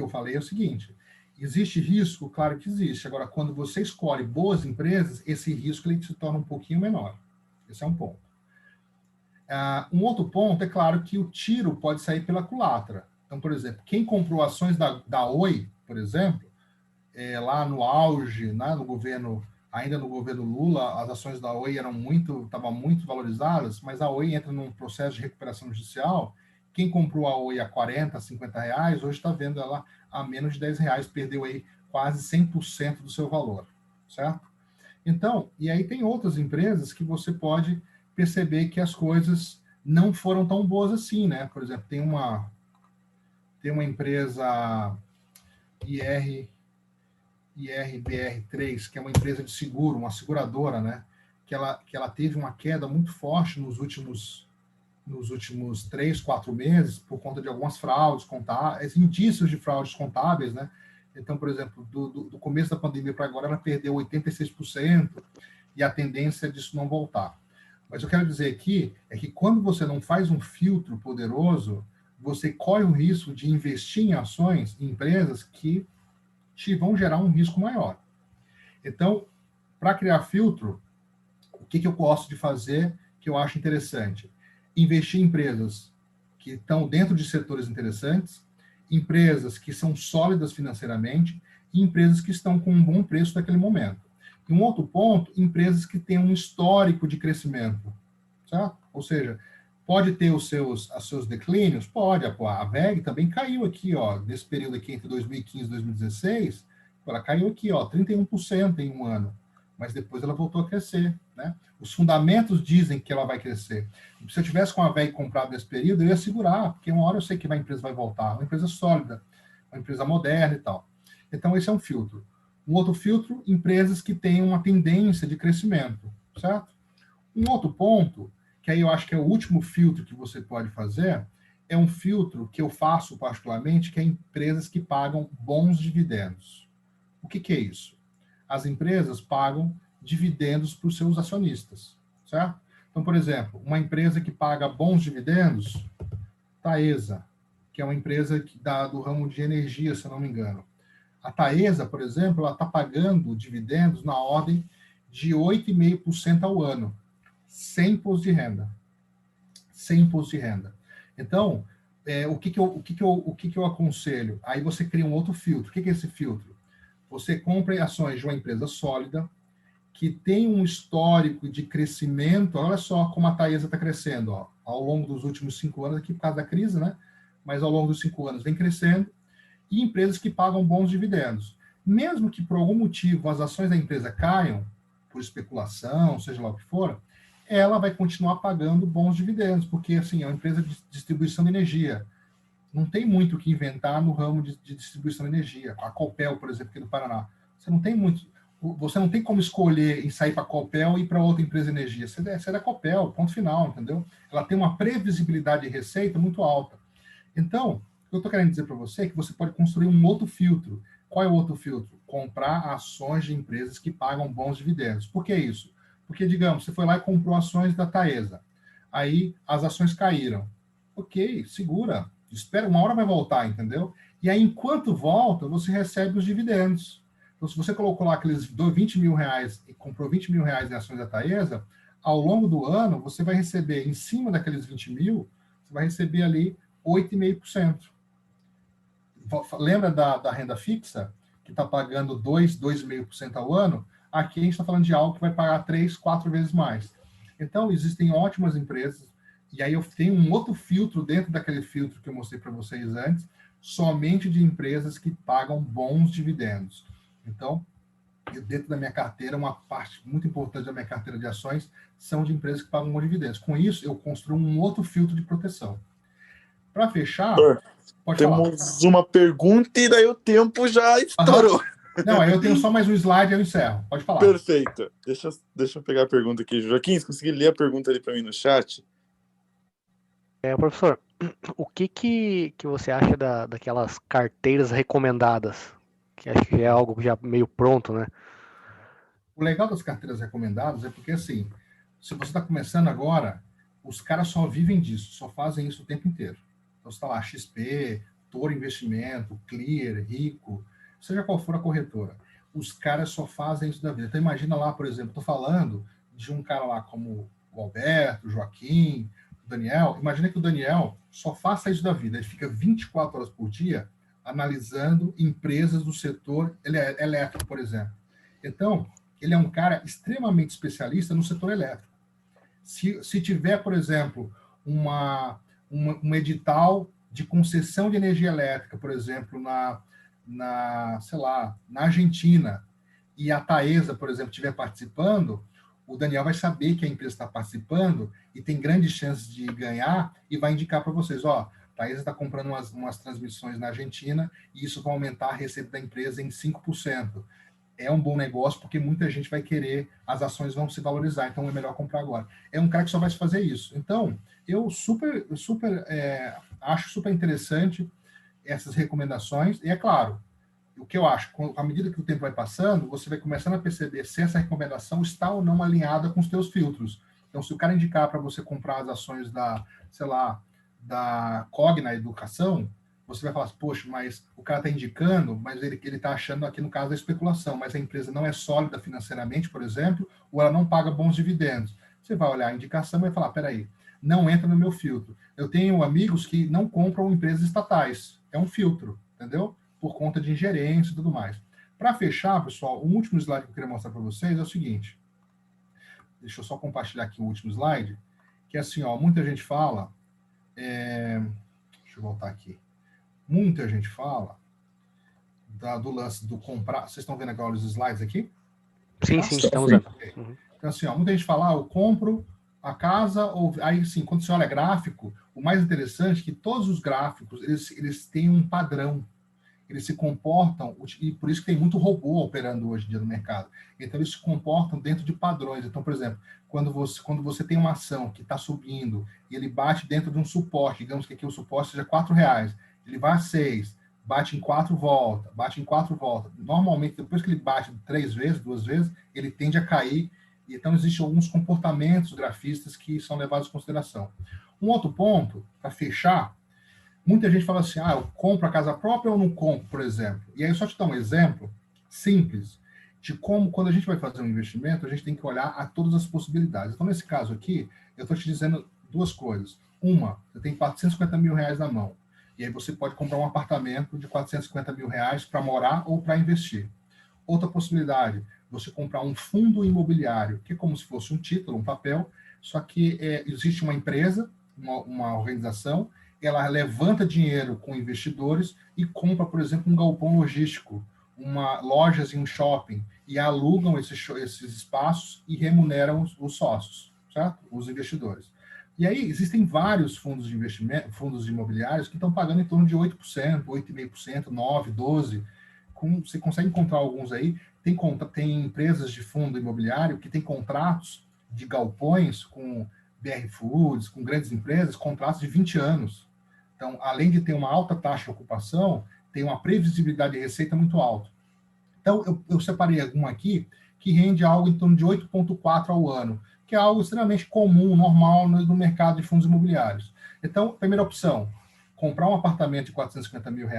S1: falei é o seguinte, existe risco? Claro que existe. Agora, quando você escolhe boas empresas, esse risco ele se torna um pouquinho menor. Esse é um ponto. Um outro ponto é claro que o tiro pode sair pela culatra. Então, por exemplo, quem comprou ações da Oi, por exemplo, lá no auge, né, ainda no governo Lula, as ações da Oi estavam muito valorizadas, mas a Oi entra num processo de recuperação judicial. Quem comprou a Oi a 40, 50 reais, hoje está vendo ela a menos de 10 reais, perdeu aí quase 100% do seu valor, certo? Então, e aí tem outras empresas que você pode perceber que as coisas não foram tão boas assim, né? Por exemplo, tem uma empresa IRBR3, que é uma empresa de seguro, uma seguradora, né? Que ela teve uma queda muito forte nos últimos 3, 4 meses, por conta de algumas fraudes contábeis, indícios de fraudes contábeis, né? Então, por exemplo, do começo da pandemia para agora, ela perdeu 86%, e a tendência é disso não voltar. Mas eu quero dizer aqui é que quando você não faz um filtro poderoso, você corre o risco de investir em ações, em empresas que te vão gerar um risco maior. Então, para criar filtro, o que eu gosto de fazer, que eu acho interessante? Investir em empresas que estão dentro de setores interessantes, empresas que são sólidas financeiramente e empresas que estão com um bom preço naquele momento. E um outro ponto, empresas que têm um histórico de crescimento, certo? Ou seja, pode ter os seus declínios? Pode. A VEG também caiu aqui, ó, nesse período aqui entre 2015 e 2016, ela caiu aqui, ó, 31% em um ano, mas depois ela voltou a crescer, né? Os fundamentos dizem que ela vai crescer. Se eu tivesse com a VEG comprado nesse período, eu ia segurar, porque uma hora eu sei que a empresa vai voltar, uma empresa sólida, uma empresa moderna e tal. Então, esse é um filtro. Um outro filtro, empresas que têm uma tendência de crescimento, certo? Um outro ponto, que aí eu acho que é o último filtro que você pode fazer, é um filtro que eu faço particularmente, que é empresas que pagam bons dividendos. O que é isso? As empresas pagam dividendos para os seus acionistas, certo? Então, por exemplo, uma empresa que paga bons dividendos, Taesa, que é uma empresa do ramo de energia, se eu não me engano. A Taesa, por exemplo, ela está pagando dividendos na ordem de 8,5% ao ano, sem imposto de renda. Sem imposto de renda. Então, o que eu aconselho? Aí você cria um outro filtro. O que é esse filtro? Você compra ações de uma empresa sólida, que tem um histórico de crescimento. Olha só como a Taesa está crescendo, ó, ao longo dos últimos 5 anos, aqui por causa da crise, né? Mas ao longo dos 5 anos vem crescendo, e empresas que pagam bons dividendos. Mesmo que por algum motivo as ações da empresa caiam, por especulação, seja lá o que for, ela vai continuar pagando bons dividendos, porque assim, é uma empresa de distribuição de energia. Não tem muito o que inventar no ramo de distribuição de energia. A Copel, por exemplo, aqui do Paraná. Você não tem como escolher e sair para a Copel e ir para outra empresa de energia. Você é da Copel, ponto final, entendeu? Ela tem uma previsibilidade de receita muito alta. Então, o que eu estou querendo dizer para você é que você pode construir um outro filtro. Qual é o outro filtro? Comprar ações de empresas que pagam bons dividendos. Por que isso? Porque, digamos, você foi lá e comprou ações da Taesa. Aí as ações caíram. Ok, segura. Espera, uma hora vai voltar, entendeu? E aí, enquanto volta, você recebe os dividendos. Então, se você colocou lá aqueles 20 mil reais e comprou 20 mil reais em ações da Taesa, ao longo do ano, você vai receber, em cima daqueles 20 mil, você vai receber ali 8,5%. Lembra da renda fixa, que está pagando 2,5% ao ano? Aqui a gente está falando de algo que vai pagar 3, 4 vezes mais. Então, existem ótimas empresas, e aí eu tenho um outro filtro dentro daquele filtro que eu mostrei para vocês antes, somente de empresas que pagam bons dividendos. Então, dentro da minha carteira, uma parte muito importante da minha carteira de ações são de empresas que pagam bons dividendos. Com isso, eu construo um outro filtro de proteção. Para fechar,
S3: temos uma pergunta e daí o tempo já estourou.
S1: Não, aí eu tenho só mais um slide e eu encerro. Pode falar.
S3: Perfeito. Deixa eu pegar a pergunta aqui. Joaquim, você conseguiu ler a pergunta ali para mim no chat?
S2: Professor, o que você acha daquelas carteiras recomendadas? Que acho que é algo já meio pronto, né?
S1: O legal das carteiras recomendadas é porque, assim, se você está começando agora, os caras só vivem disso, só fazem isso o tempo inteiro. Então, você está lá, XP, Toro Investimento, Clear, Rico, seja qual for a corretora. Os caras só fazem isso da vida. Então, imagina lá, por exemplo, estou falando de um cara lá como o Alberto, o Joaquim, o Daniel. Imagina que o Daniel só faça isso da vida. Ele fica 24 horas por dia analisando empresas do setor elétrico, por exemplo. Então, ele é um cara extremamente especialista no setor elétrico. Se tiver, por exemplo, um edital de concessão de energia elétrica, por exemplo, sei lá, na Argentina, e a Taesa, por exemplo, estiver participando, o Daniel vai saber que a empresa está participando e tem grandes chances de ganhar e vai indicar para vocês, ó, a Taesa está comprando umas transmissões na Argentina e isso vai aumentar a receita da empresa em 5%. É um bom negócio porque muita gente vai querer, as ações vão se valorizar, então é melhor comprar agora. É um cara que só vai fazer isso. Então, eu acho super interessante essas recomendações, e é claro, o que eu acho, à medida que o tempo vai passando, você vai começando a perceber se essa recomendação está ou não alinhada com os teus filtros. Então, se o cara indicar para você comprar as ações da, sei lá, da Cogna Educação, você vai falar assim, poxa, mas o cara está indicando, mas ele está achando aqui no caso da especulação, mas a empresa não é sólida financeiramente, por exemplo, ou ela não paga bons dividendos. Você vai olhar a indicação e vai falar, peraí, não entra no meu filtro. Eu tenho amigos que não compram empresas estatais. É um filtro, entendeu? Por conta de ingerência e tudo mais. Para fechar, pessoal, o último slide que eu queria mostrar para vocês é o seguinte. Deixa eu só compartilhar aqui o último slide, que é assim, ó, muita gente fala... deixa eu voltar aqui. Muita gente fala do lance do comprar... Vocês estão vendo agora os slides aqui?
S2: Sim, sim, estamos vendo.
S1: Uhum. Então, assim, ó, muita gente fala, eu compro a casa, ou aí, sim, quando você olha gráfico, o mais interessante é que todos os gráficos, eles têm um padrão. Eles se comportam, e por isso que tem muito robô operando hoje em dia no mercado. Então, eles se comportam dentro de padrões. Então, por exemplo, quando você tem uma ação que está subindo e ele bate dentro de um suporte, digamos que aqui o suporte seja R$4, ele vai a 6, bate em 4 volta, bate em 4 volta. Normalmente, depois que ele bate 3 vezes, 2 vezes, ele tende a cair. Então, existem alguns comportamentos grafistas que são levados em consideração. Um outro ponto, para fechar, muita gente fala assim, eu compro a casa própria ou não compro, por exemplo. E aí, só te dar um exemplo simples de como, quando a gente vai fazer um investimento, a gente tem que olhar a todas as possibilidades. Então, nesse caso aqui, eu estou te dizendo duas coisas. Uma, você tem R$450 mil na mão. E aí você pode comprar um apartamento de R$450 mil para morar ou para investir. Outra possibilidade, você comprar um fundo imobiliário, que é como se fosse um título, um papel, só que existe uma empresa, uma organização, ela levanta dinheiro com investidores e compra, por exemplo, um galpão logístico, lojas em um shopping, e alugam esses espaços e remuneram os sócios, certo? Os investidores. E aí existem vários fundos de investimento, fundos imobiliários que estão pagando em torno de 8%, 8,5%, 9%, 12%. Você consegue encontrar alguns aí. Tem empresas de fundo imobiliário que têm contratos de galpões com BR Foods, com grandes empresas, contratos de 20 anos. Então, além de ter uma alta taxa de ocupação, tem uma previsibilidade de receita muito alta. Então, eu separei algum aqui que rende algo em torno de 8,4% ao ano, que é algo extremamente comum, normal no mercado de fundos imobiliários. Então, primeira opção, comprar um apartamento de R$450 mil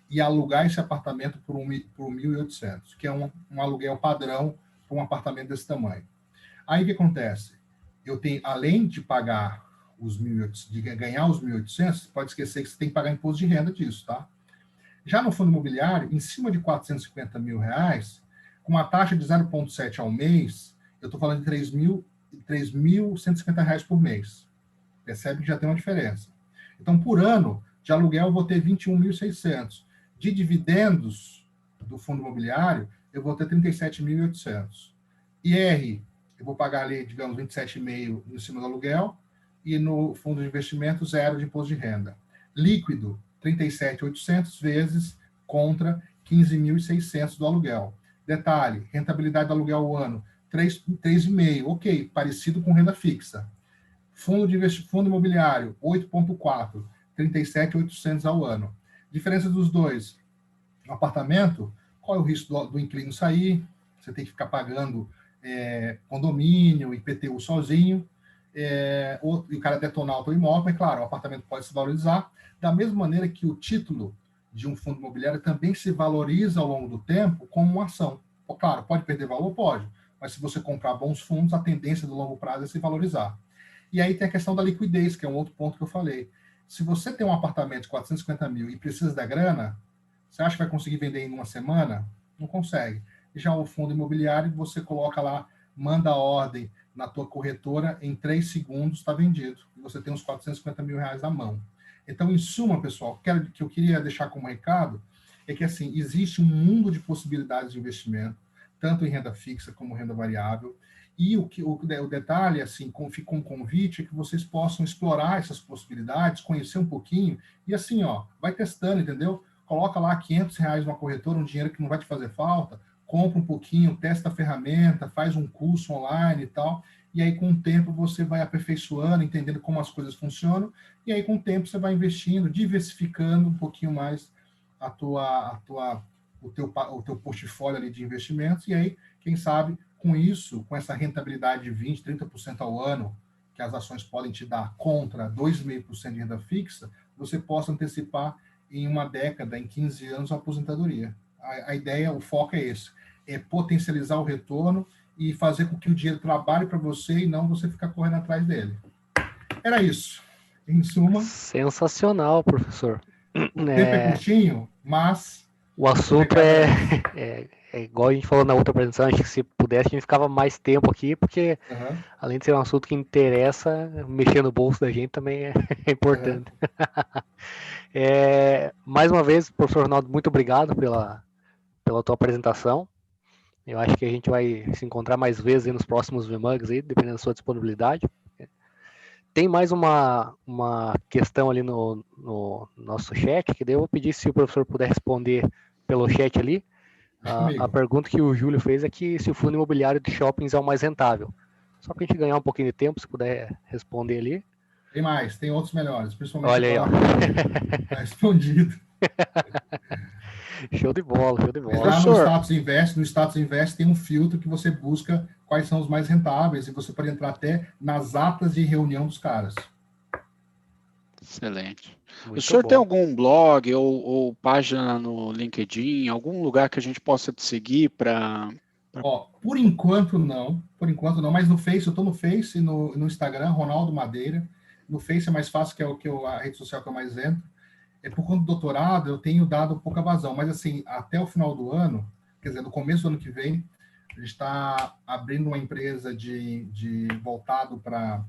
S1: e alugar esse apartamento por 1.800, que é um aluguel padrão para um apartamento desse tamanho. Aí o que acontece? Eu tenho, além de pagar os 1.800, de ganhar os 1.800, pode esquecer que você tem que pagar imposto de renda disso, tá? Já no fundo imobiliário, em cima de R$450 mil, com uma taxa de 0,7 ao mês, eu estou falando de R$3.150 por mês. Percebe que já tem uma diferença. Então, por ano, de aluguel, eu vou ter 21.600. De dividendos do fundo imobiliário, eu vou ter 37.800. IR, eu vou pagar ali, digamos, 27,5 em cima do aluguel, e no fundo de investimento, 0 de imposto de renda. Líquido, 37.800 vezes contra 15.600 do aluguel. Detalhe, rentabilidade do aluguel ao ano, 3,5, ok, parecido com renda fixa. Fundo imobiliário, 8,4, 37.800 ao ano. Diferença dos dois, no apartamento, qual é o risco do inquilino sair? Você tem que ficar pagando condomínio, IPTU sozinho, e o cara detonar o teu imóvel, é claro, o apartamento pode se valorizar, da mesma maneira que o título de um fundo imobiliário também se valoriza ao longo do tempo como uma ação. Claro, pode perder valor? Pode, mas se você comprar bons fundos, a tendência do longo prazo é se valorizar. E aí tem a questão da liquidez, que é um outro ponto que eu falei. Se você tem um apartamento de 450 mil e precisa da grana, você acha que vai conseguir vender em uma semana? Não consegue. Já o fundo imobiliário, você coloca lá, manda a ordem na tua corretora, em 3 segundos está vendido. E você tem uns 450 mil na mão. Então, em suma, pessoal, que eu queria deixar como recado é que assim, existe um mundo de possibilidades de investimento, tanto em renda fixa como renda variável, e o detalhe, assim, fica um convite, é que vocês possam explorar essas possibilidades, conhecer um pouquinho, e assim, ó, vai testando, entendeu? Coloca lá R$ 500 numa corretora, um dinheiro que não vai te fazer falta, compra um pouquinho, testa a ferramenta, faz um curso online e tal, e aí com o tempo você vai aperfeiçoando, entendendo como as coisas funcionam, e aí com o tempo você vai investindo, diversificando um pouquinho mais o teu portfólio ali de investimentos, e aí, quem sabe, com isso, com essa rentabilidade de 20%, 30% ao ano, que as ações podem te dar contra 2,5% de renda fixa, você possa antecipar em uma década, em 15 anos, a aposentadoria. A ideia, o foco é esse, é potencializar o retorno e fazer com que o dinheiro trabalhe para você e não você ficar correndo atrás dele. Era isso. Em suma...
S2: Sensacional, professor.
S1: O tempo é curtinho, mas...
S2: O assunto é igual a gente falou na outra apresentação, acho que se pudesse a gente ficava mais tempo aqui, porque além de ser um assunto que interessa, mexer no bolso da gente também é importante. Mais uma vez, professor Ronaldo, muito obrigado pela tua apresentação. Eu acho que a gente vai se encontrar mais vezes aí nos próximos VMUGs, aí, dependendo da sua disponibilidade. Tem mais uma questão ali no nosso chat, que daí eu vou pedir se o professor puder responder pelo chat ali. A pergunta que o Júlio fez é que se o fundo imobiliário de shoppings é o mais rentável. Só para a gente ganhar um pouquinho de tempo, se puder responder ali.
S1: Tem mais, tem outros melhores, principalmente
S2: olha aí, ó.
S1: Tá respondido.
S2: Show de bola, show de bola.
S1: Mas lá no Status Invest tem um filtro que você busca quais são os mais rentáveis e você pode entrar até nas atas de reunião dos caras.
S4: Excelente. O senhor tem algum blog ou página no LinkedIn, algum lugar que a gente possa te seguir para...
S1: Por enquanto não, mas no Face, eu estou no Face, no Instagram, Ronaldo Madeira. No Face é mais fácil, que é a rede social que eu mais entro. Por conta do doutorado, eu tenho dado pouca vazão, mas assim, até o final do ano, quer dizer, no começo do ano que vem, a gente está abrindo uma empresa voltado para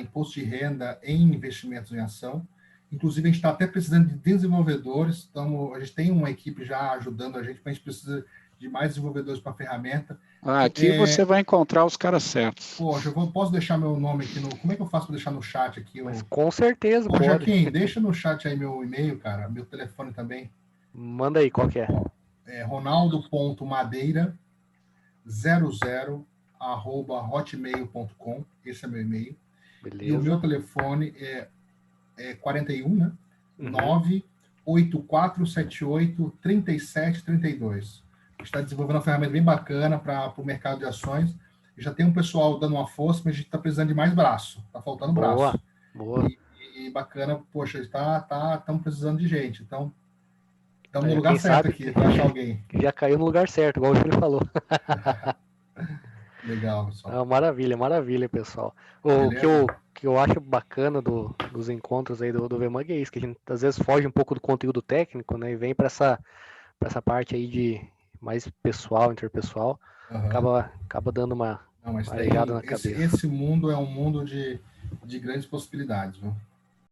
S1: imposto de renda em investimentos em ação. Inclusive, a gente está até precisando de desenvolvedores, então a gente tem uma equipe já ajudando a gente, mas a gente precisa de mais desenvolvedores para a ferramenta.
S4: Aqui você vai encontrar os caras certos.
S1: Poxa, posso deixar meu nome aqui no... Como é que eu faço para deixar no chat aqui?
S2: Mas com certeza, pode.
S1: Joaquim, deixa no chat aí meu e-mail, cara, meu telefone também.
S2: Manda aí, qual que é?
S1: ronaldo.madeira00@hotmail.com. Esse é meu e-mail.
S2: Beleza.
S1: E o meu telefone é 41, né? 98478-3732. Está desenvolvendo uma ferramenta bem bacana para o mercado de ações. Já tem um pessoal dando uma força, mas a gente está precisando de mais braço. Está faltando braço.
S2: Boa.
S1: E bacana, poxa, estamos precisando de gente. Então, estamos no lugar certo aqui para achar alguém.
S2: Já caiu no lugar certo, igual o Júlio falou.
S1: Legal, pessoal.
S2: Maravilha, pessoal. O que eu acho bacana dos encontros aí do VMUG é isso, que a gente às vezes foge um pouco do conteúdo técnico, né, e vem para essa parte aí de mais pessoal, interpessoal, acaba dando uma arejada na cabeça.
S1: Esse mundo é um mundo de grandes possibilidades, viu?